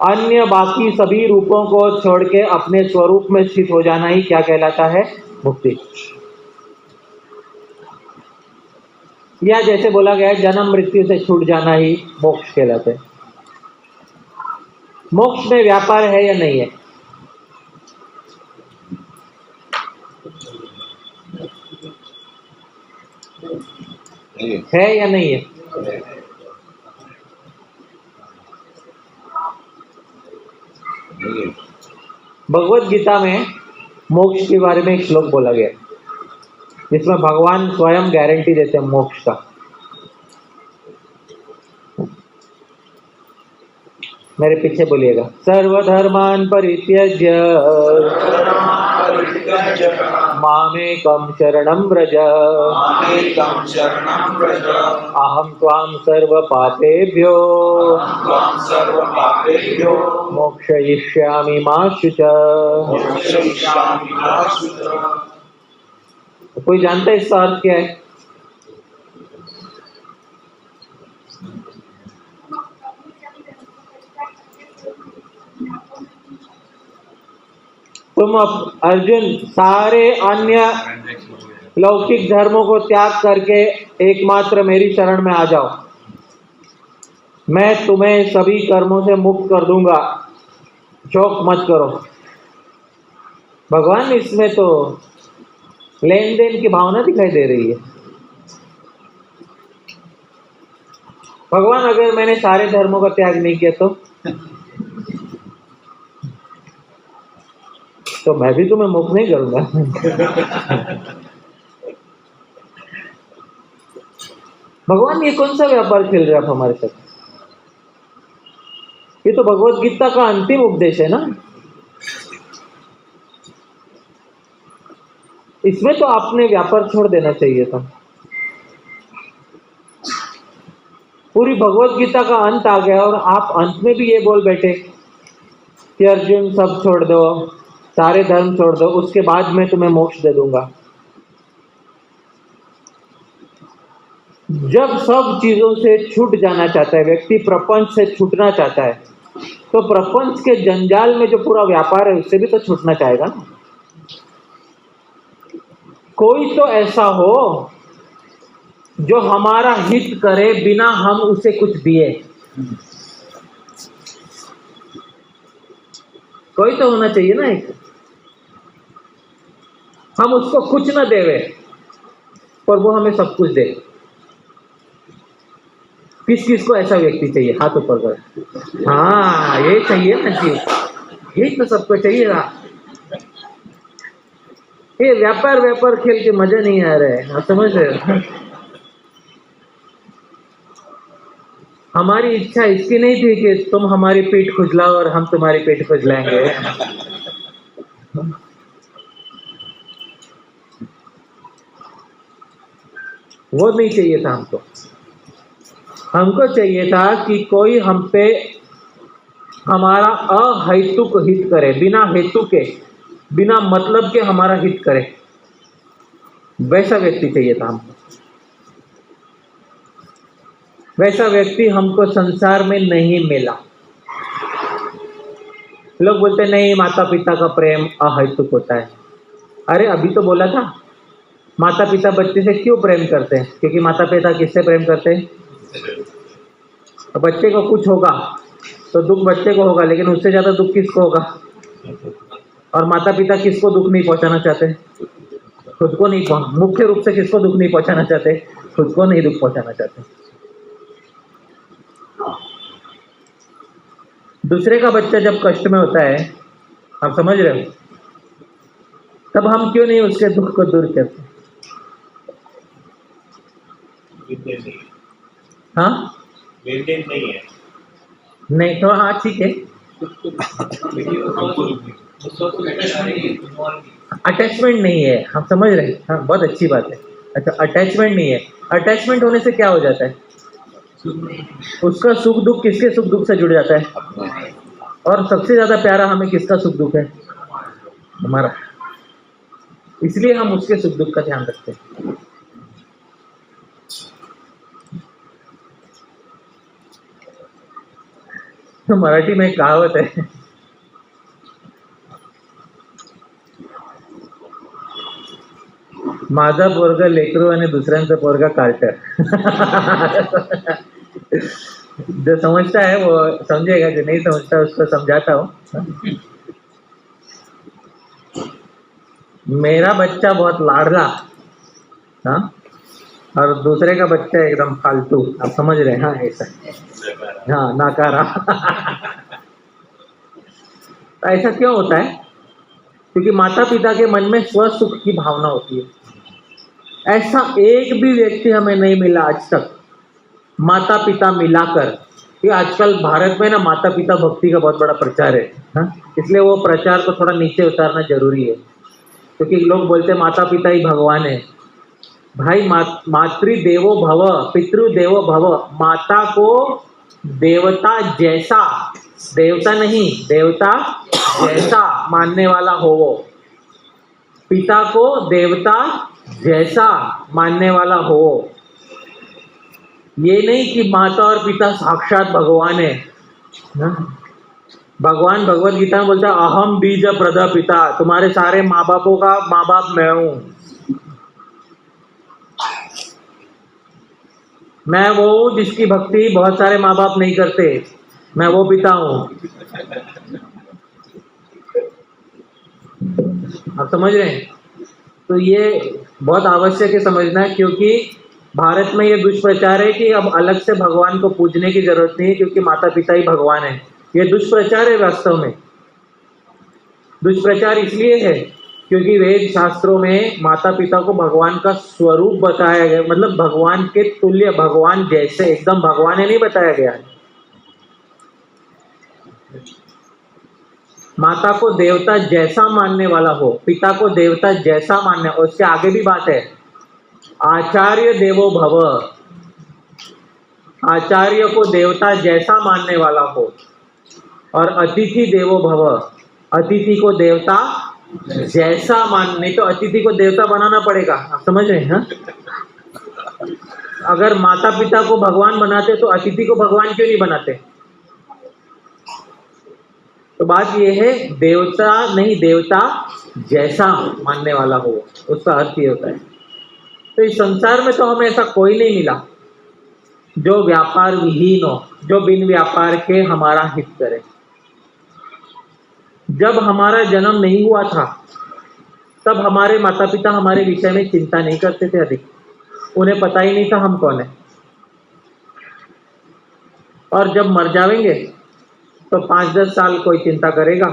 अन्य बाकी सभी रूपों को छोड़ के अपने स्वरूप में स्थित हो जाना ही क्या कहलाता है? मुक्ति। या जैसे बोला गया है, जन्म मृत्यु से छूट जाना ही मोक्ष कहलाता है। मोक्ष में व्यापार है या नहीं है? है या नहीं है? भगवत गीता में मोक्ष के बारे में एक श्लोक बोला गया जिसमें भगवान स्वयं गारंटी देते हैं मोक्ष का। मेरे पीछे बोलिएगा, सर्वधर्मान् परित्यज्य मामेकं शरणं व्रज अहं त्वां सर्वपापेभ्यो मोक्षयिष्यामि मा शुच। कोई जानता है इसका अर्थ क्या है? तुम अर्जुन सारे अन्य लौकिक धर्मों को त्याग करके एकमात्र मेरी शरण में आ जाओ, मैं तुम्हें सभी कर्मों से मुक्त कर दूंगा, शोक मत करो। भगवान इसमें तो लेन देन की भावना दिखाई दे रही है। भगवान अगर मैंने सारे धर्मों का त्याग नहीं किया तो मैं भी तुम्हें मुक्त नहीं करूंगा। भगवान ये कौन सा व्यापार खेल रहे आप हमारे साथ? ये तो भगवत गीता का अंतिम उपदेश है ना। इसमें तो आपने व्यापार छोड़ देना चाहिए था। पूरी भगवत गीता का अंत आ गया और आप अंत में भी ये बोल बैठे कि अर्जुन सब छोड़ दो, सारे धर्म छोड़ दो, उसके बाद मैं तुम्हें मोक्ष दे दूंगा। जब सब चीजों से छूट जाना चाहता है व्यक्ति, प्रपंच से छूटना चाहता है, तो प्रपंच के जंजाल में जो पूरा व्यापार है उससे भी तो छूटना चाहेगा ना। कोई तो ऐसा हो जो हमारा हित करे बिना हम उसे कुछ दिए। कोई तो होना चाहिए ना एक। हम उसको कुछ न देवे पर वो हमें सब कुछ दे। किस किस को ऐसा व्यक्ति चाहिए? हाथ ऊपर कर। हाँ, ये चाहिए ना जी, ये तो सबको चाहिए ना। ये व्यापार खेल के मजा नहीं आ रहा है, आप समझ रहे हो? हमारी इच्छा इसकी नहीं थी कि तुम हमारी पीठ खुजलाओ और हम तुम्हारी पीठ खुजलाएंगे। वो नहीं चाहिए था हमको। हमको चाहिए था कि कोई हम पे हमारा अहेतुक हित करे, बिना हेतु के, बिना मतलब के हमारा हित करे। वैसा व्यक्ति चाहिए था हमको। वैसा व्यक्ति हमको संसार में नहीं मिला। लोग बोलते नहीं, माता पिता का प्रेम अहेतुक होता है। अरे अभी तो बोला था, माता पिता बच्चे से क्यों प्रेम करते हैं? क्योंकि माता पिता किससे प्रेम करते हैं? बच्चे को कुछ होगा तो दुख बच्चे को होगा, लेकिन उससे ज्यादा दुख किसको होगा? और माता पिता किसको दुख नहीं पहुंचाना चाहते? खुद को नहीं। मुख्य रूप से किसको दुख नहीं पहुंचाना चाहते? खुद को नहीं दुख पहुंचाना चाहते। दूसरे का बच्चा जब कष्ट में होता है, आप समझ रहे हो, तब हम क्यों नहीं उसके दुख को दूर करते? हाँ, नहीं है, नहीं तो हाँ ठीक है। अटैचमेंट नहीं है, हम समझ रहे हैं। हाँ, बहुत अच्छी बात है। अच्छा, अटैचमेंट नहीं है। अटैचमेंट होने से क्या हो जाता है? उसका सुख दुख, किसके सुख दुख से जुड़ जाता है? और सबसे ज्यादा प्यारा हमें किसका सुख दुख है? हमारा। इसलिए हम उसके सुख दुख का ध्यान रखते हैं। तो मराठी में एक कहावत है, माझा पोरग लेकरू आणि दुसऱ्यांचा पोरगा कार्टर। जो समझता है वो समझेगा, जो नहीं समझता उसको समझाता हूँ। मेरा बच्चा बहुत लाडला, हाँ, और दूसरे का बच्चा एकदम फालतू। आप समझ रहे हैं? हाँ, ऐसा। हाँ, नाकारा। ऐसा क्यों होता है? क्योंकि माता पिता के मन में स्व सुख की भावना होती है। ऐसा एक भी व्यक्ति हमें नहीं मिला आज तक, माता पिता मिलाकर। ये आजकल भारत में ना माता पिता भक्ति का बहुत बड़ा प्रचार है, हाँ? इसलिए वो प्रचार को थोड़ा नीचे उतारना जरूरी है, क्योंकि लोग बोलते हैं माता पिता ही भगवान है। भाई मातृदेवो भव, पितृदेवो भव। माता को देवता जैसा, देवता नहीं देवता जैसा मानने वाला हो वो, पिता को देवता जैसा मानने वाला हो। ये नहीं कि माता और पिता साक्षात भगवान है, हाँ? भगवान भगवत गीता में बोलता है अहम बीज प्रदापिता, तुम्हारे सारे माँ बापों का माँ बाप मैं हूं। मैं वो हूं जिसकी भक्ति बहुत सारे माँ बाप नहीं करते, मैं वो पिता हूं। आप समझ रहे हैं? तो ये बहुत आवश्यक है समझना, क्योंकि भारत में ये दुष्प्रचार है कि अब अलग से भगवान को पूजने की जरूरत नहीं है, क्योंकि माता पिता ही भगवान है। ये दुष्प्रचार है वास्तव में। दुष्प्रचार इसलिए है क्योंकि वेद शास्त्रों में माता पिता को भगवान का स्वरूप बताया गया, मतलब भगवान के तुल्य, भगवान जैसे, एकदम भगवान है नहीं बताया गया है। माता को देवता जैसा मानने वाला हो, पिता को देवता जैसा मानने, और उसके आगे भी बात है, आचार्य देवो भव, आचार्य को देवता जैसा मानने वाला हो, और अतिथि देवो भव, अतिथि को देवता जैसा मान। नहीं तो अतिथि को देवता बनाना पड़ेगा, आप समझ रहे हैं? हाँ? अगर माता पिता को भगवान बनाते तो अतिथि को भगवान क्यों नहीं बनाते? तो बात यह है, देवता नहीं, देवता जैसा मानने वाला हो, उसका अर्थ ये होता है। तो इस संसार में तो हमें ऐसा कोई नहीं मिला जो व्यापार विहीन हो, जो बिन व्यापार के हमारा हित करे। जब हमारा जन्म नहीं हुआ था तब हमारे माता पिता हमारे विषय में चिंता नहीं करते थे अधिक, उन्हें पता ही नहीं था हम कौन है। और जब मर जाएंगे तो 5-10 साल कोई चिंता करेगा,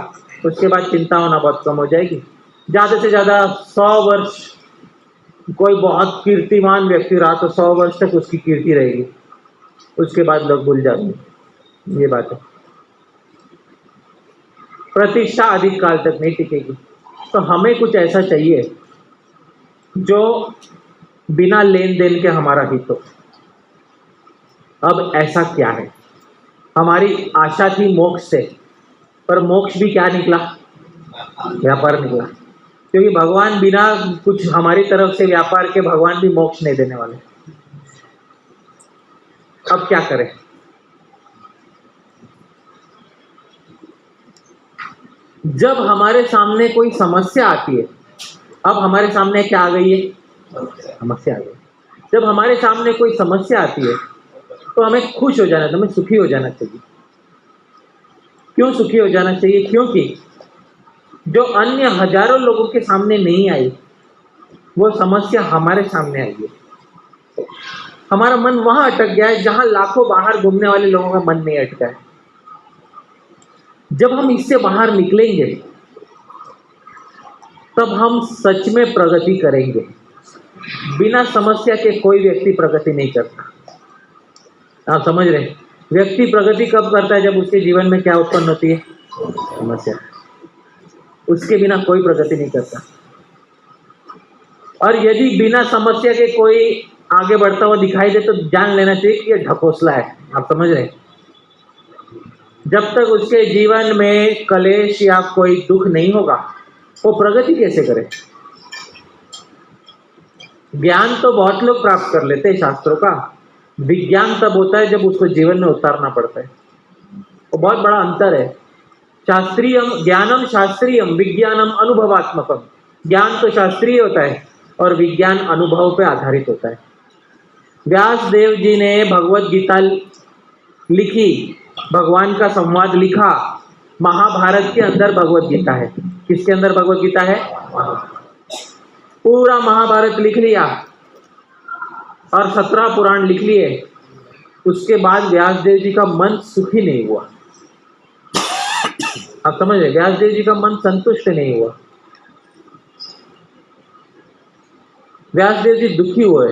उसके बाद चिंता होना बहुत कम हो जाएगी। ज़्यादा से ज़्यादा 100 वर्ष, कोई बहुत कीर्तिमान व्यक्ति रहा तो 100 वर्ष तक उसकी कीर्ति रहेगी, उसके बाद लोग भूल जाएंगे। ये बात है। प्रतिष्ठा अधिक काल तक नहीं टिकेगी। तो हमें कुछ ऐसा चाहिए जो बिना लेन देन के हमारा हित हो। अब ऐसा क्या है? हमारी आशा थी मोक्ष से, पर मोक्ष भी क्या निकला? व्यापार निकला। क्योंकि भगवान बिना कुछ हमारी तरफ से व्यापार के, भगवान भी मोक्ष नहीं देने वाले। अब क्या करें? जब हमारे सामने कोई समस्या आती है, अब हमारे सामने क्या आ गई है? समस्या आ गई। जब हमारे सामने कोई समस्या आती है तो हमें खुश हो जाना, हमें सुखी हो जाना चाहिए। क्यों सुखी हो जाना चाहिए? क्योंकि जो अन्य हजारों लोगों के सामने नहीं आई, वो समस्या हमारे सामने आई है। हमारा मन वहां अटक गया है जहां लाखों बाहर घूमने वाले लोगों का मन नहीं अटका है। जब हम इससे बाहर निकलेंगे तब हम सच में प्रगति करेंगे। बिना समस्या के कोई व्यक्ति प्रगति नहीं करता। आप समझ रहे हैं? व्यक्ति प्रगति कब करता है? जब उसके जीवन में क्या उत्पन्न होती है? समस्या। उसके बिना कोई प्रगति नहीं करता। और यदि बिना समस्या के कोई आगे बढ़ता हुआ दिखाई दे तो जान लेना चाहिए कि ये ढकोसला है। आप समझ रहे हैं? जब तक उसके जीवन में कलेश या कोई दुख नहीं होगा, वो प्रगति कैसे करे? ज्ञान तो बहुत लोग प्राप्त कर लेते हैं शास्त्रों का, विज्ञान तब होता है जब उसको जीवन में उतारना पड़ता है। वो बहुत बड़ा अंतर है। शास्त्रीयम ज्ञानम शास्त्रीयम, विज्ञानम अनुभवात्मकम। ज्ञान तो शास्त्रीय होता है और विज्ञान अनुभव पे आधारित होता है। व्यास देव जी ने भगवत गीता लिखी, भगवान का संवाद लिखा। महाभारत के अंदर भगवत गीता है। किसके अंदर भगवत गीता है? पूरा महाभारत लिख लिया और 17 पुराण लिख लिए। उसके बाद व्यासदेव जी का मन सुखी नहीं हुआ। आप समझ रहे? व्यासदेव जी का मन संतुष्ट नहीं हुआ। व्यासदेव जी दुखी हुए।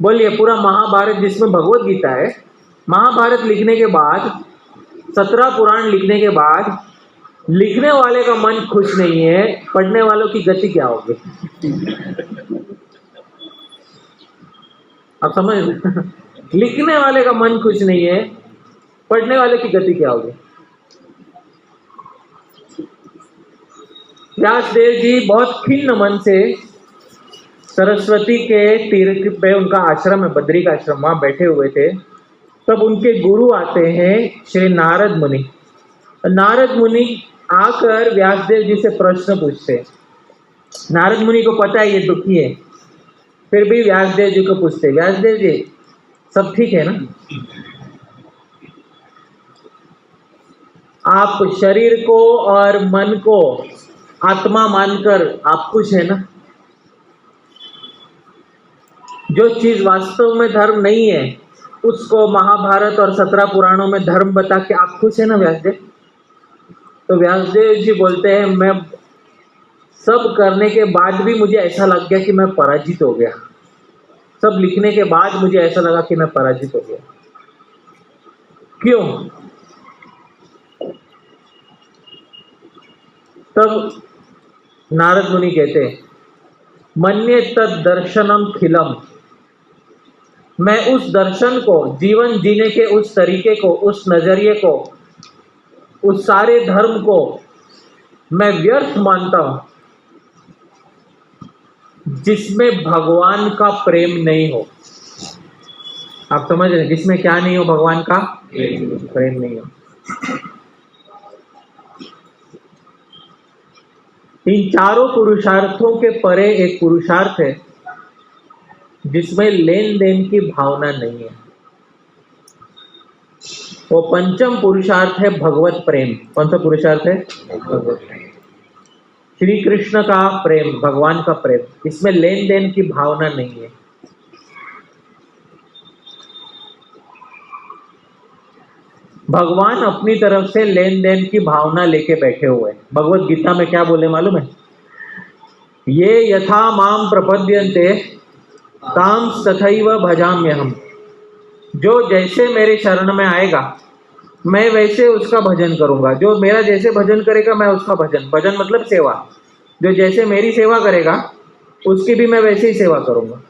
बोलिए, पूरा महाभारत जिसमें भगवत गीता है, महाभारत लिखने के बाद, 17 पुराण लिखने के बाद लिखने वाले का मन खुश नहीं है, पढ़ने वालों की गति क्या होगी? आप समझ लिखने वाले का मन खुश नहीं है, पढ़ने वाले की गति क्या होगी? व्यासदेव जी बहुत खिन्न मन से सरस्वती के तीर्थ पे, उनका आश्रम है बद्री का आश्रम, वहां बैठे हुए थे। तब उनके गुरु आते हैं श्री नारद मुनि। नारद मुनि आकर व्यासदेव जी से प्रश्न पूछते। नारद मुनि को पता है ये दुखी है, फिर भी व्यासदेव जी को पूछते, व्यासदेव जी सब ठीक है ना? आप शरीर को और मन को आत्मा मानकर आप खुश है ना? जो चीज वास्तव में धर्म नहीं है उसको महाभारत और 17 पुराणों में धर्म बता के आप खुश है ना व्यासदेव? तो व्यासदेव जी बोलते हैं, मैं सब करने के बाद भी मुझे ऐसा लग गया कि मैं पराजित हो गया। सब लिखने के बाद मुझे ऐसा लगा कि मैं पराजित हो गया। क्यों? तब नारद मुनि कहते, मन्ये तद दर्शनम खिलम, मैं उस दर्शन को, जीवन जीने के उस तरीके को, उस नजरिए को, उस सारे धर्म को मैं व्यर्थ मानता हूं जिसमें भगवान का प्रेम नहीं हो। आप समझ रहे हैं? जिसमें क्या नहीं हो? भगवान का प्रेम नहीं हो। इन चारों पुरुषार्थों के परे एक पुरुषार्थ है जिसमें लेन देन की भावना नहीं है। वो पंचम पुरुषार्थ है भगवत प्रेम। कौन सा पुरुषार्थ है? भगवत प्रेम। श्री कृष्ण का प्रेम, भगवान का प्रेम, इसमें लेन देन की भावना नहीं है। भगवान अपनी तरफ से लेन देन की भावना लेके बैठे हुए हैं। भगवत गीता में क्या बोले मालूम है? ये यथा माम प्रपद्यन्ते ताम तथैव भजाम्यहम्। जो जैसे मेरे शरण में आएगा मैं वैसे उसका भजन करूंगा। जो मेरा जैसे भजन करेगा मैं उसका भजन, भजन मतलब सेवा, जो जैसे मेरी सेवा करेगा उसकी भी मैं वैसे ही सेवा करूंगा।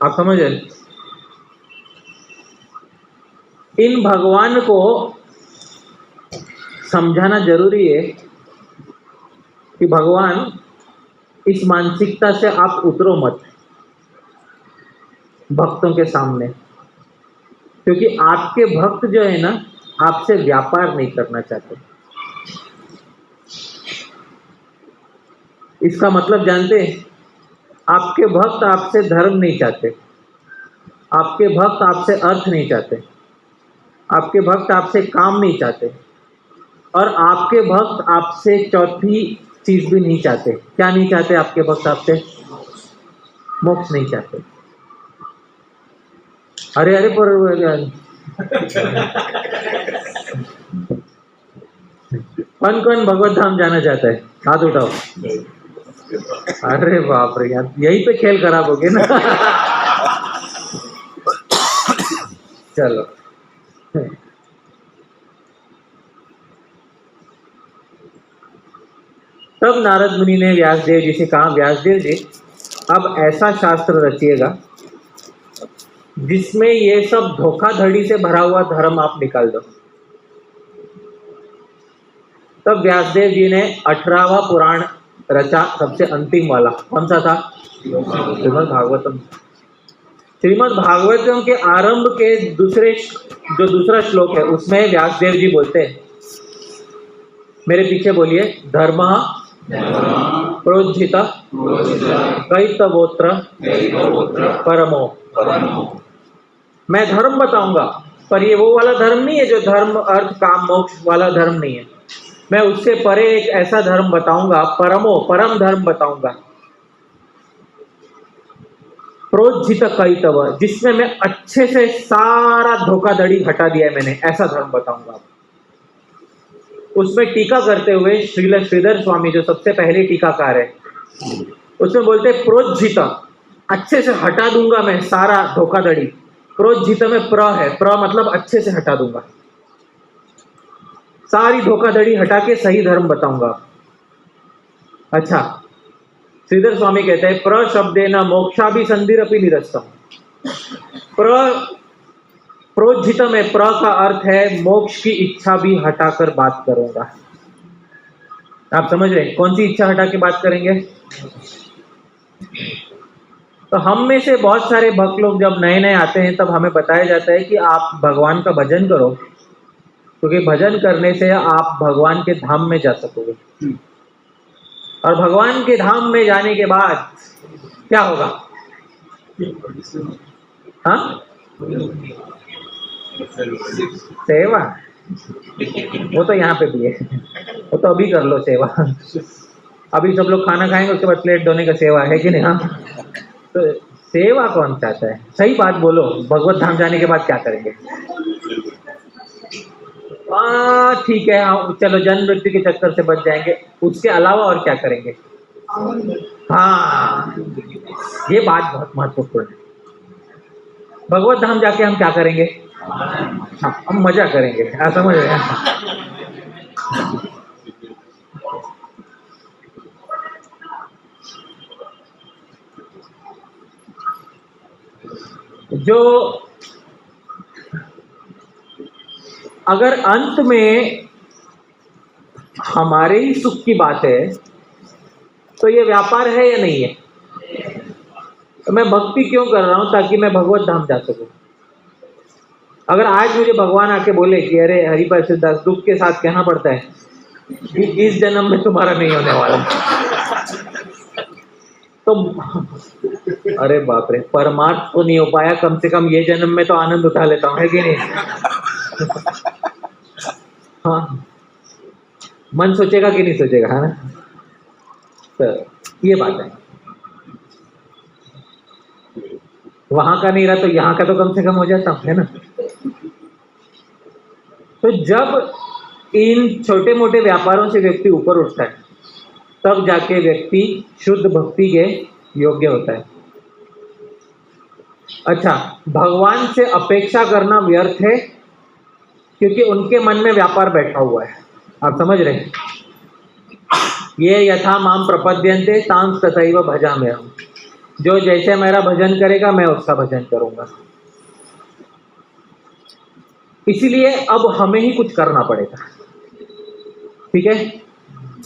आप समझ रहे? इन भगवान को समझाना जरूरी है कि भगवान, इस मानसिकता से आप उतरो मत भक्तों के सामने, क्योंकि आपके भक्त जो है ना, आपसे व्यापार नहीं करना चाहते। इसका मतलब जानते हैं? आपके भक्त आपसे धर्म नहीं चाहते, आपके भक्त आपसे अर्थ नहीं चाहते, आपके भक्त आपसे काम नहीं चाहते, और आपके भक्त आपसे चौथी चीज भी नहीं चाहते। क्या नहीं चाहते आपके भक्त आपसे? मोक्ष नहीं चाहते। अरे अरे पर कौन कौन भगवत धाम जाना चाहता है? हाथ उठाओ। अरे बाप रे यार, यही पे खेल खराब हो गए ना। चलो, तब नारद मुनि ने व्यासदेव जी से कहा, व्यासदेव जी अब ऐसा शास्त्र रचिएगा जिसमें ये सब धोखाधड़ी से भरा हुआ धर्म आप निकाल दो। तब व्यासदेव जी ने 18वां पुराण रचा, सबसे अंतिम वाला। कौन सा था? श्रीमद् भागवतम। श्रीमद् भागवतम के आरंभ के जो दूसरा श्लोक है उसमें व्यासदेव जी बोलते हैं, मेरे पीछे बोलिए, धर्म प्रोज्झित कैतवोत्र परमो। मैं धर्म बताऊंगा, पर ये वो वाला धर्म नहीं है जो धर्म अर्थ काम मोक्ष वाला धर्म नहीं है। मैं उससे परे एक ऐसा धर्म बताऊंगा, परमो, परम धर्म बताऊंगा, प्रोज्झित कैतव, जिसमें मैं अच्छे से सारा धोखाधड़ी हटा दिया है मैंने, ऐसा धर्म बताऊंगा। उसमें टीका करते हुए श्रील श्रीधर स्वामी जो सबसे पहले टीकाकार है, उसमें बोलते हैं प्रोज्झित, अच्छे से हटा दूंगा मैं सारा धोखाधड़ी। प्रोज्झित में प्र है, प्र मतलब अच्छे से हटा दूंगा, सारी धोखाधड़ी हटा के सही धर्म बताऊंगा। अच्छा, श्रीधर स्वामी कहते हैं प्र शब्देन मोक्षाभिसंधिरपि निरस्तम। प्रोज्झित में प्र का अर्थ है मोक्ष की इच्छा भी हटाकर बात करूंगा। आप समझ रहे हैं कौन सी इच्छा हटा के बात करेंगे? तो हम में से बहुत सारे भक्त लोग जब नए नए आते हैं तब हमें बताया जाता है कि आप भगवान का भजन करो, क्योंकि भजन करने से आप भगवान के धाम में जा सकोगे। और भगवान के धाम में जाने के बाद क्या होगा? हाँ, सेवा। वो तो यहाँ पे भी है, वो तो अभी कर लो सेवा। अभी सब लोग खाना खाएंगे, उसके बाद प्लेट धोने का सेवा है कि नहीं? हाँ, तो सेवा कौन चाहता है? सही बात बोलो, भगवत धाम जाने के बाद क्या करेंगे? ठीक है, हाँ चलो, जन्म मृत्यु के चक्कर से बच जाएंगे, उसके अलावा और क्या करेंगे? हाँ, ये बात बहुत महत्वपूर्ण है। भगवत धाम जाके हम क्या करेंगे? हाँ, हम मजा करेंगे। समझ रहे हैं? जो अगर अंत में हमारे ही सुख की बात है तो ये व्यापार है या नहीं है? तो मैं भक्ति क्यों कर रहा हूं? ताकि मैं भगवत धाम जा सकूं। अगर आज मुझे भगवान आके बोले कि अरे हरिप्रसाद दास, दुख के साथ कहना पड़ता है कि इस जन्म में तुम्हारा नहीं होने वाला, तो अरे बाप रे, परमार्थ तो नहीं हो पाया, कम से कम ये जन्म में तो आनंद उठा लेता हूं, है कि नहीं? हाँ, मन सोचेगा कि नहीं सोचेगा, है ना? तो ये बात है, वहां का नहीं रहा तो यहाँ का तो कम से कम हो जाता, है ना? तो जब इन छोटे मोटे व्यापारों से व्यक्ति ऊपर उठता है तब जाके व्यक्ति शुद्ध भक्ति के योग्य होता है। अच्छा, भगवान से अपेक्षा करना व्यर्थ है, क्योंकि उनके मन में व्यापार बैठा हुआ है। आप समझ रहे हैं? ये यथा माम प्रपद्यन्ते तांस तथैव भजाम्यहम्। जो जैसे मेरा भजन करेगा मैं उसका भजन करूंगा। इसीलिए अब हमें ही कुछ करना पड़ेगा, ठीक है?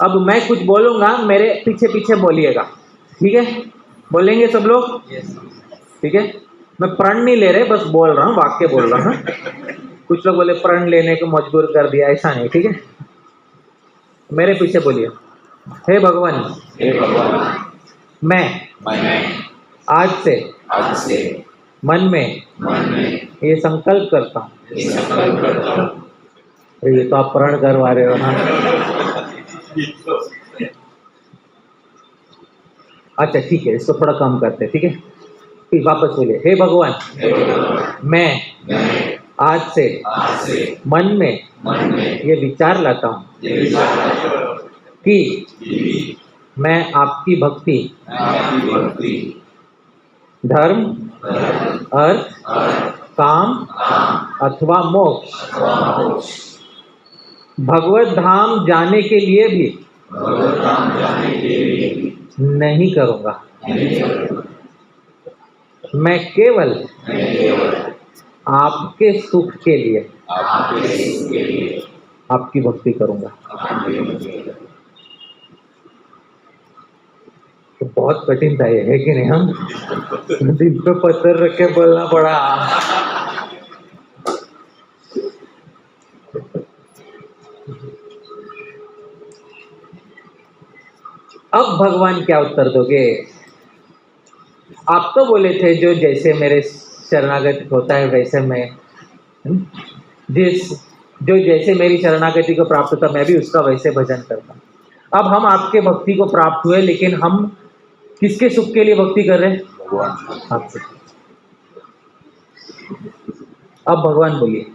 अब मैं कुछ बोलूंगा, मेरे पीछे पीछे बोलिएगा, ठीक है? बोलेंगे सब लोग? ठीक है, मैं प्रण नहीं ले रहे, बस बोल रहा हूँ, वाक्य बोल रहा हूँ। कुछ लोग बोले प्रण लेने को मजबूर कर दिया, ऐसा नहीं, ठीक है? मेरे पीछे बोलिए, हे भगवान, मैं आज से मन में ये संकल्प करता हूँ। ये तो आप प्रण करवा रहे हो ना? अच्छा ठीक है, इसको थोड़ा कम करते हैं, ठीक है? फिर वापस बोलिए, हे भगवान, मैं आज से मन में ये विचार लाता हूँ कि मैं आपकी भक्ति, धर्म, अर्थ, काम अथवा मोक्ष भगवत धाम जाने के लिए भी नहीं करूँगा। मैं केवल आपके सुख के लिए आपकी भक्ति करूँगा। तो बहुत कठिन था ये, है कि नहीं? हम दिल पे पत्थर रख के बोलना पड़ा। अब भगवान क्या उत्तर दोगे? आप तो बोले थे जो जैसे मेरे शरणागत होता है वैसे मैं, जो जैसे मेरी शरणागति को प्राप्त होता मैं भी उसका वैसे भजन करता। अब हम आपके भक्ति को प्राप्त हुए, लेकिन हम किसके सुख के लिए भक्ति कर रहे हैं? आपसे। अब भगवान बोलिए।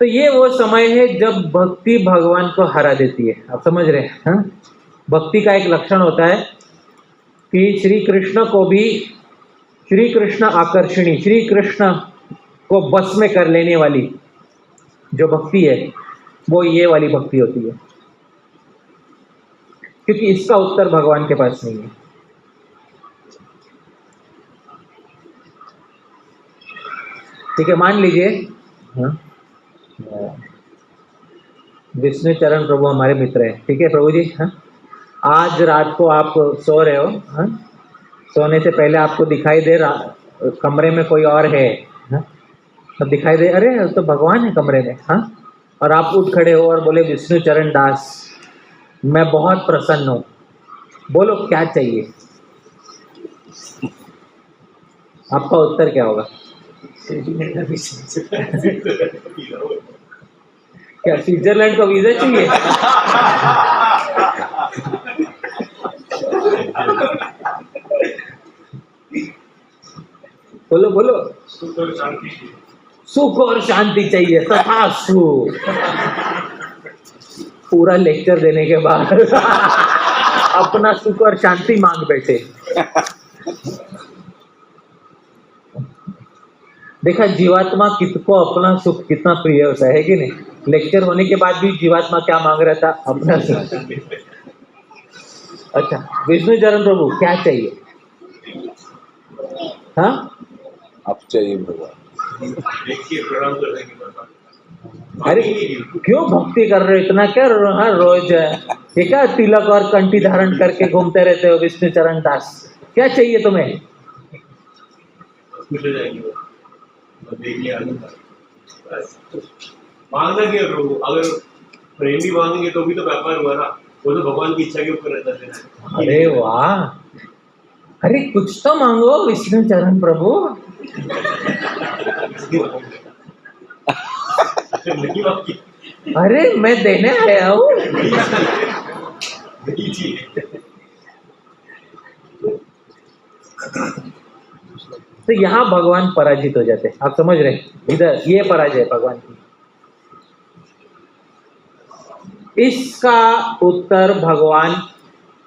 तो ये वो समय है जब भक्ति भगवान को हरा देती है। आप समझ रहे हैं? हाँ? भक्ति का एक लक्षण होता है कि श्री कृष्ण को भी, श्री कृष्ण आकर्षणी, श्री कृष्ण को बस में कर लेने वाली जो भक्ति है वो ये वाली भक्ति होती है, क्योंकि इसका उत्तर भगवान के पास नहीं है। ठीक है, मान लीजिए विष्णु चरण प्रभु हमारे मित्र हैं, ठीक है प्रभु जी। हाँ, आज रात को आप सो रहे हो, हाँ, सोने से पहले आपको दिखाई दे रहा कमरे में कोई और है, हाँ, तो दिखाई दे अरे तो भगवान है कमरे में, हाँ, और आप उठ खड़े हो और बोले विष्णु चरण दास मैं बहुत प्रसन्न हूँ, बोलो क्या चाहिए? आपका उत्तर क्या होगा? क्या स्विट्जरलैंड का वीजा चाहिए? बोलो बोलो। सुख और शांति चाहिए, तथास्तु। पूरा लेक्चर देने के बाद अपना सुख और शांति मांग बैठे। देखा जीवात्मा किसको अपना सुख कितना प्रिय होता है कि नहीं? लेक्चर होने के बाद भी जीवात्मा क्या मांग रहा था? अपना सुख। अच्छा, विष्णु चरण प्रभु क्या चाहिए? हाँ, आप चाहिए भगवान। अरे क्यों भक्ति कर रहे हो इतना? क्या हाँ रोज ये क्या तिलक और कंठी धारण करके घूमते रहते हो विष्णु चरण दास? क्या चाहिए तुम्हें? मांगना क्या प्रभु? अगर प्रेमी मांगेंगे तो भी तो व्यापार हुआ ना, वो तो भगवान की इच्छा के ऊपर रहता है। अरे वाह, अरे कुछ तो मांगो विष्णु चरण प्रभु। अरे मैं देने आया हूँ। तो यहाँ भगवान पराजित हो जाते हैं। आप समझ रहे हैं? इधर ये पराजय भगवान की। इसका उत्तर भगवान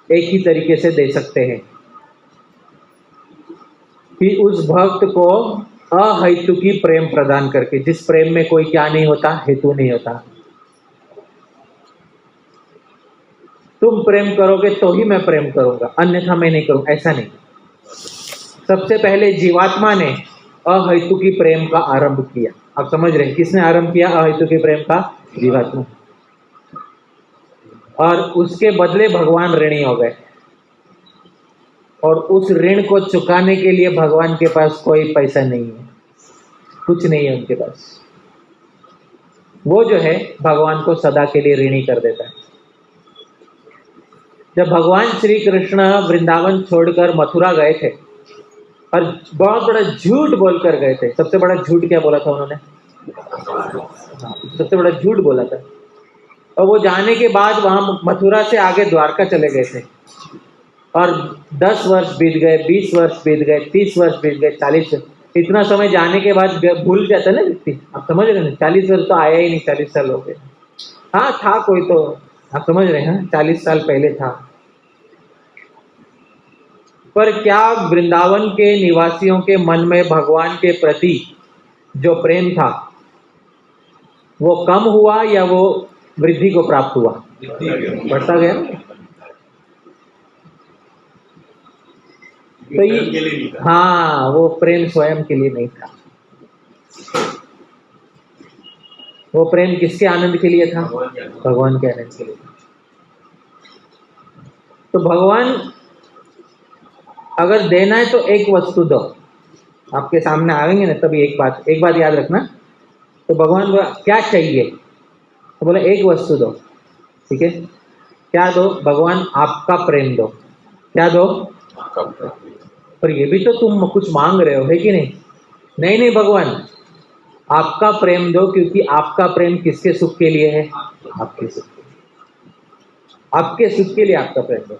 एक ही तरीके से दे सकते हैं कि उस भक्त को अहेतुकी प्रेम प्रदान करके, जिस प्रेम में कोई क्या नहीं होता, हेतु नहीं होता। तुम प्रेम करोगे तो ही मैं प्रेम करूंगा, अन्यथा मैं नहीं करूंगा, ऐसा नहीं। सबसे पहले जीवात्मा ने अहेतुकी प्रेम का आरंभ किया। आप समझ रहे हैं? किसने आरंभ किया अहेतुकी प्रेम का? जीवात्मा। और उसके बदले भगवान ऋणी हो गए, और उस ऋण को चुकाने के लिए भगवान के पास कोई पैसा नहीं है, कुछ नहीं है उनके पास। वो जो है भगवान को सदा के लिए ऋणी कर देता है। जब भगवान श्री कृष्ण वृंदावन छोड़कर मथुरा गए थे और बहुत बड़ा झूठ बोलकर गए थे। सबसे बड़ा झूठ क्या बोला था उन्होंने? सबसे बड़ा झूठ बोला था। और वो जाने के बाद वहां मथुरा से आगे द्वारका चले गए थे, और 10 वर्ष बीत गए, 20 वर्ष बीत गए, 30 वर्ष बीत गए, 40 वर्ष। इतना समय जाने के बाद भूल जाता ना व्यक्ति। आप समझ रहे हैं? 40 वर्ष तो आया ही नहीं, 40 साल हो गए। हाँ था कोई तो, आप समझ रहे हैं, 40 साल पहले था। पर क्या वृंदावन के निवासियों के मन में भगवान के प्रति जो प्रेम था वो कम हुआ या वो वृद्धि को प्राप्त हुआ? बढ़ता गया। तो ये हाँ, वो प्रेम स्वयं के लिए नहीं था। वो प्रेम किसके आनंद के लिए था? भगवान के आनंद के लिए। तो भगवान अगर देना है तो एक वस्तु दो। आपके सामने आएंगे ना तभी एक बात याद रखना। तो भगवान को क्या चाहिए? तो बोले एक वस्तु दो। ठीक है, क्या दो? भगवान आपका प्रेम दो। क्या दो? पर ये भी तो तुम कुछ मांग रहे हो, है कि नहीं? नहीं नहीं भगवान, आपका प्रेम दो, क्योंकि आपका प्रेम किसके सुख के लिए है? आपके सुख के लिए। आपके सुख के लिए आपका प्रेम दो।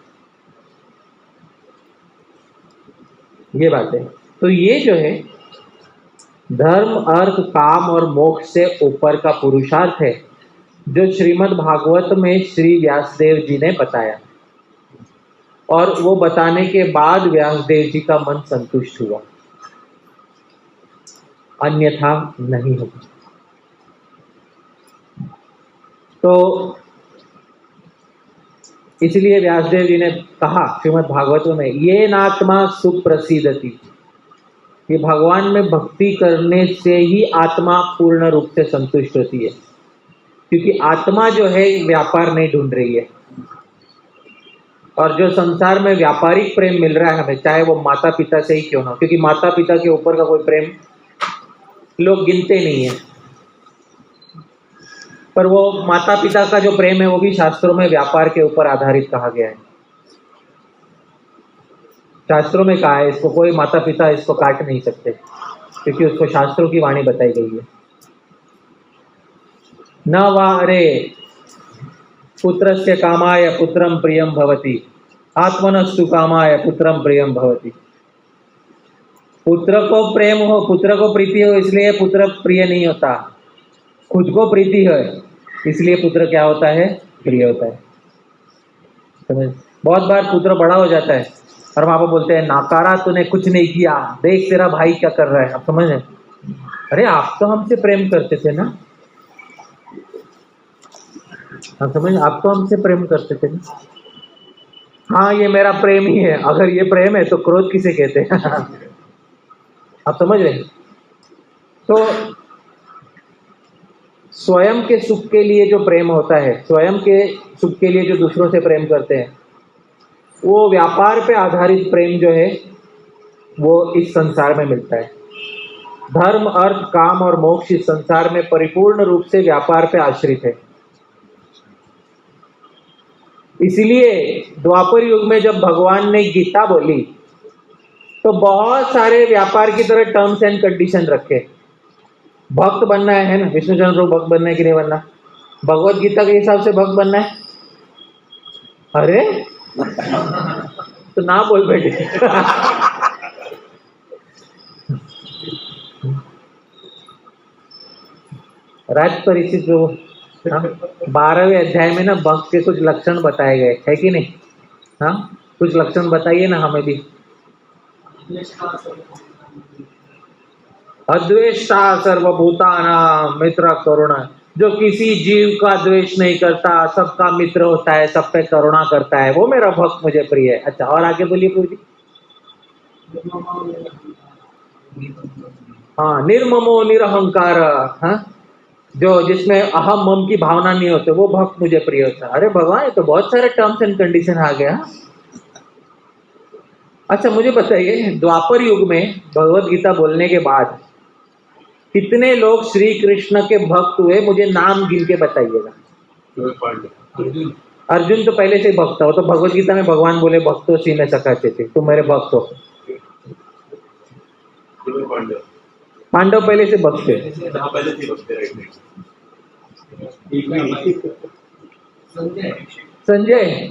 ये बात है। तो ये जो है धर्म, अर्थ, काम और मोक्ष से ऊपर का पुरुषार्थ है जो श्रीमद् भागवत में श्री व्यासदेव जी ने बताया, और वो बताने के बाद व्यासदेव जी का मन संतुष्ट हुआ, अन्यथा नहीं होगा। तो इसलिए व्यासदेव जी ने कहा श्रीमद् भागवत में, ये नात्मा सुप्रसिद्धति, ये भगवान में भक्ति करने से ही आत्मा पूर्ण रूप से संतुष्ट होती है, क्योंकि आत्मा जो है व्यापार नहीं ढूंढ रही है। और जो संसार में व्यापारिक प्रेम मिल रहा है हमें, चाहे वो माता पिता से ही क्यों ना हो, क्योंकि माता पिता के ऊपर का कोई प्रेम लोग गिनते नहीं है, पर वो माता पिता का जो प्रेम है वो भी शास्त्रों में व्यापार के ऊपर आधारित कहा गया है। शास्त्रों में कहा है, इसको कोई माता पिता इसको काट नहीं सकते, क्योंकि उसको शास्त्रों की वाणी बताई गई है। न वा अरे पुत्रस्य कामाय पुत्रम प्रियम भवति, आत्मनस्तु कामाय पुत्रम प्रियम भवति। पुत्र को प्रेम हो, पुत्र को प्रीति हो, इसलिए पुत्र प्रिय नहीं होता। खुद को प्रीति है इसलिए पुत्र क्या होता है, प्रिय होता है। समझ? बहुत बार पुत्र बड़ा हो जाता है और वहां पर बोलते हैं, नाकारा तूने कुछ नहीं किया, देख तेरा भाई क्या कर रहा है। आप समझ रहे? अरे आप तो हमसे प्रेम करते थे ना, आप समझ, आप तो हमसे प्रेम करते थे ना। हाँ ये मेरा प्रेम ही है, अगर ये प्रेम है तो क्रोध किसे कहते हैं? आप समझ रहे? तो स्वयं के सुख के लिए जो प्रेम होता है, स्वयं के सुख के लिए जो दूसरों से प्रेम करते हैं, वो व्यापार पे आधारित प्रेम जो है वो इस संसार में मिलता है। धर्म, अर्थ, काम और मोक्ष इस संसार में परिपूर्ण रूप से व्यापार पे आश्रित है। इसलिए द्वापर युग में जब भगवान ने गीता बोली तो बहुत सारे व्यापार की तरह टर्म्स एंड कंडीशन रखे। भक्त बनना है ना, विष्णुचंद्र को भक्त बनना है कि नहीं बनना, भगवत गीता के हिसाब से भक्त बनना है। अरे तो ना बोल बैठे। राज परिचित जो 12वें अध्याय में ना भक्त के कुछ लक्षण बताए गए है कि नहीं? हाँ कुछ लक्षण बताइए ना हमें भी। अद्वेष्टा सर्वभूतानां मित्र करुणा, जो किसी जीव का द्वेष नहीं करता, सबका मित्र होता है, सब पे करुणा करता है, वो मेरा भक्त मुझे प्रिय है। अच्छा और आगे बोलिए पूरी। हाँ निर्ममो निरहंकार, हाँ जो जिसमें अहम मम की भावना नहीं होते, वो भक्त मुझे प्रिय होता है। अरे भगवान ये तो बहुत सारे टर्म्स एंड कंडीशन आ गया। अच्छा मुझे बताइए, द्वापर युग में भगवत गीता बोलने के बाद कितने लोग श्री कृष्ण के भक्त हुए? मुझे नाम गिन के बताइएगा। अर्जुन तो पहले से भक्त हो, तो भगवत गीता में भगवान बोले भक्तों से न सकाते थे, तुम मेरे भक्त हो। पांडव पहले से भक्त थे। संजय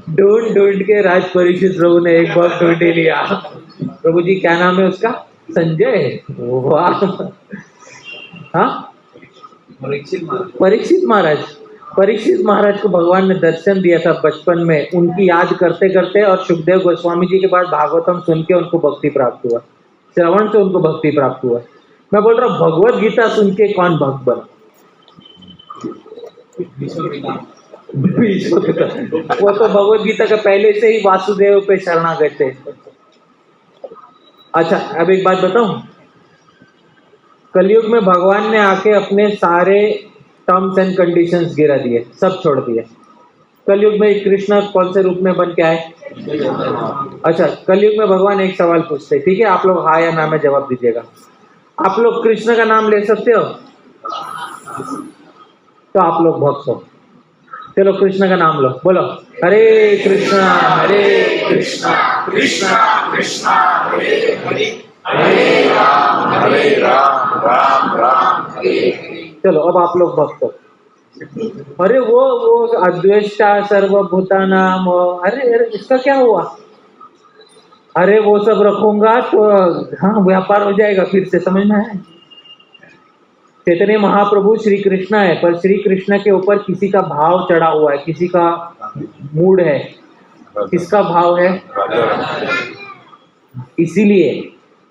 ढूंढ ढूंढ के राज परीक्षित प्रभु ने एक भक्त ढूंढ ही लिया। प्रभु जी क्या नाम है उसका? संजय। वाह। हाँ परीक्षित महाराज। परीक्षित महाराज को भगवान ने दर्शन दिया था बचपन में, उनकी याद करते करते, और सुखदेव गोस्वामी जी के बाद भागवतम सुन के उनको भक्ति प्राप्त हुआ, श्रवण से उनको भक्ति प्राप्त हुआ। मैं बोल रहा हूँ भगवत गीता सुन के कौन भक्त बना? वो तो भगवत गीता का पहले से ही वासुदेव पे शरणागत थे। अच्छा अब एक बात बताऊं, कलयुग में भगवान ने आके अपने सारे टर्म्स एंड कंडीशंस गिरा दिए, सब छोड़ दिए। कलयुग में कृष्ण कौन से रूप में बन के आए? अच्छा कलयुग में भगवान एक सवाल पूछते, ठीक है आप लोग हाँ या ना में जवाब दीजिएगा। आप लोग कृष्ण का नाम ले सकते हो तो आप लोग भक्त हो। चलो कृष्ण का नाम लो, बोलो हरे कृष्णा कृष्णा कृष्णा हरे हरे, हरे राम राम राम हरे हरे। चलो अब आप लोग भक्त हो। अरे वो अद्वेष्टा सर्वभूतानां, अरे इसका क्या हुआ? अरे वो सब रखूंगा तो हाँ व्यापार हो जाएगा फिर से, समझना है। चैतन्य महाप्रभु श्री कृष्ण है, पर श्री कृष्ण के ऊपर किसी का भाव चढ़ा हुआ है, किसी का मूड है। किसका भाव है? इसीलिए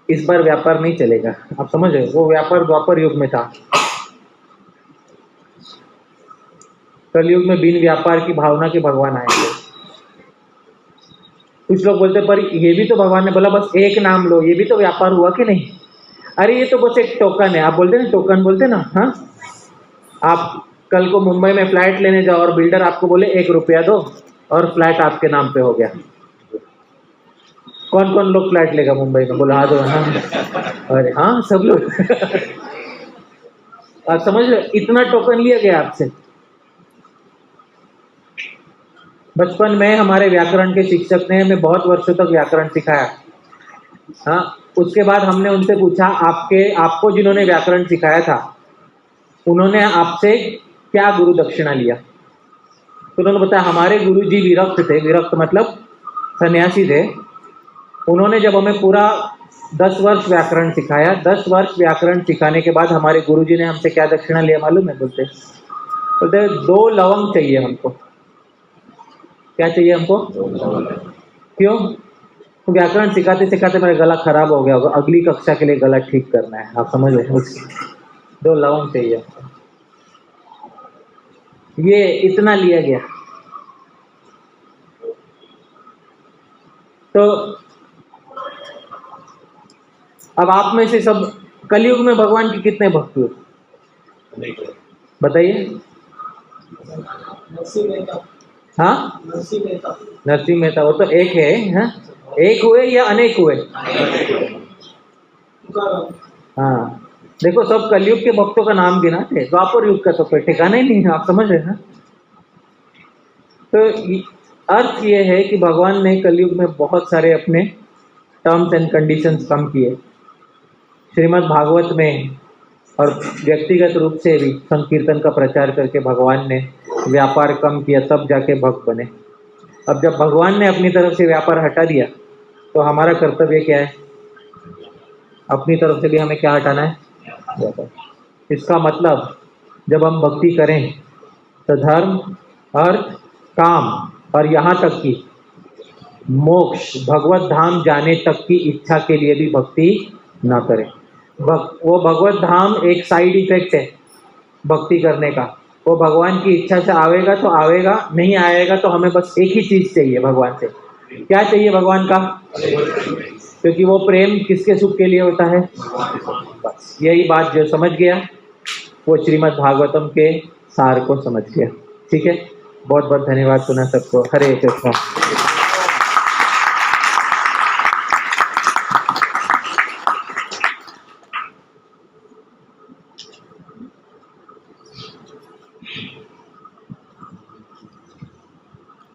इस बार व्यापार नहीं चलेगा। आप समझ रहे? वो व्यापार द्वापर युग में था, कलयुग में बिन व्यापार की भावना के भगवान आएंगे। कुछ लोग बोलते पर ये भी तो भगवान ने बोला बस एक नाम लो, ये भी तो व्यापार हुआ कि नहीं? अरे ये तो बस एक टोकन है। आप बोलते ना टोकन, बोलते ना। हाँ, आप कल को मुंबई में फ्लैट लेने जाओ और बिल्डर आपको बोले 1 रुपया दो और फ्लैट आपके नाम पे हो गया। कौन कौन लोग फ्लैट लेगा मुंबई में? बोला हाँ दो। हाँ, अरे हाँ सब लोग। आप समझ लो, इतना टोकन लिया गया आपसे। बचपन में हमारे व्याकरण के शिक्षक ने हमें बहुत वर्षों तक व्याकरण सिखाया। हाँ, उसके बाद हमने उनसे पूछा आपको जिन्होंने व्याकरण सिखाया था उन्होंने आपसे क्या गुरु दक्षिणा लिया? तो उन्होंने बताया हमारे गुरु जी विरक्त थे। विरक्त मतलब सन्यासी थे। उन्होंने जब हमें पूरा 10 वर्ष व्याकरण सिखाया, 10 वर्ष व्याकरण सिखाने के बाद हमारे गुरु जी ने हमसे क्या दक्षिणा लिया मालूम है? बोलते 2 लवंग चाहिए हमको। क्या चाहिए हमको? क्यों? तो व्याकरण सिखाते सिखाते मेरा गला खराब हो गया होगा, अगली कक्षा के लिए गला ठीक करना है। आप समझ रहे? 2 लवंग चाहिए। ये इतना लिया गया। तो अब आप में से सब कलयुग में भगवान की कितने भक्त हुए बताइए? हाँ, नरसिंह मेहता वो तो एक है। हाँ? एक हुए या अनेक हुए? हाँ, देखो सब कलयुग के भक्तों का नाम गिनाते, द्वापर युग का तो कोई ठिकाना ही नहीं है। आप समझ रहे हैं ना? तो अर्थ ये है कि भगवान ने कलयुग में बहुत सारे अपने टर्म्स एंड कंडीशंस कम किए। श्रीमद् भागवत में और व्यक्तिगत रूप से भी संकीर्तन का प्रचार करके भगवान ने व्यापार कम किया, तब जाके भक्त बने। अब जब भगवान ने अपनी तरफ से व्यापार हटा दिया तो हमारा कर्तव्य क्या है? अपनी तरफ से भी हमें क्या हटाना है? व्यापार। इसका मतलब जब हम भक्ति करें तो धर्म, अर्थ, काम और यहाँ तक कि मोक्ष, भगवत धाम जाने तक की इच्छा के लिए भी भक्ति ना करें। वो भगवत धाम एक साइड इफेक्ट है भक्ति करने का। वो भगवान की इच्छा से आवेगा तो आवेगा, नहीं आएगा तो हमें बस एक ही चीज चाहिए भगवान से। क्या चाहिए भगवान का? क्योंकि वो प्रेम किसके सुख के लिए होता है? बस यही बात जो समझ गया वो श्रीमद् भागवतम के सार को समझ गया। ठीक है, बहुत बहुत धन्यवाद पुनः सबको। हरे कृष्ण।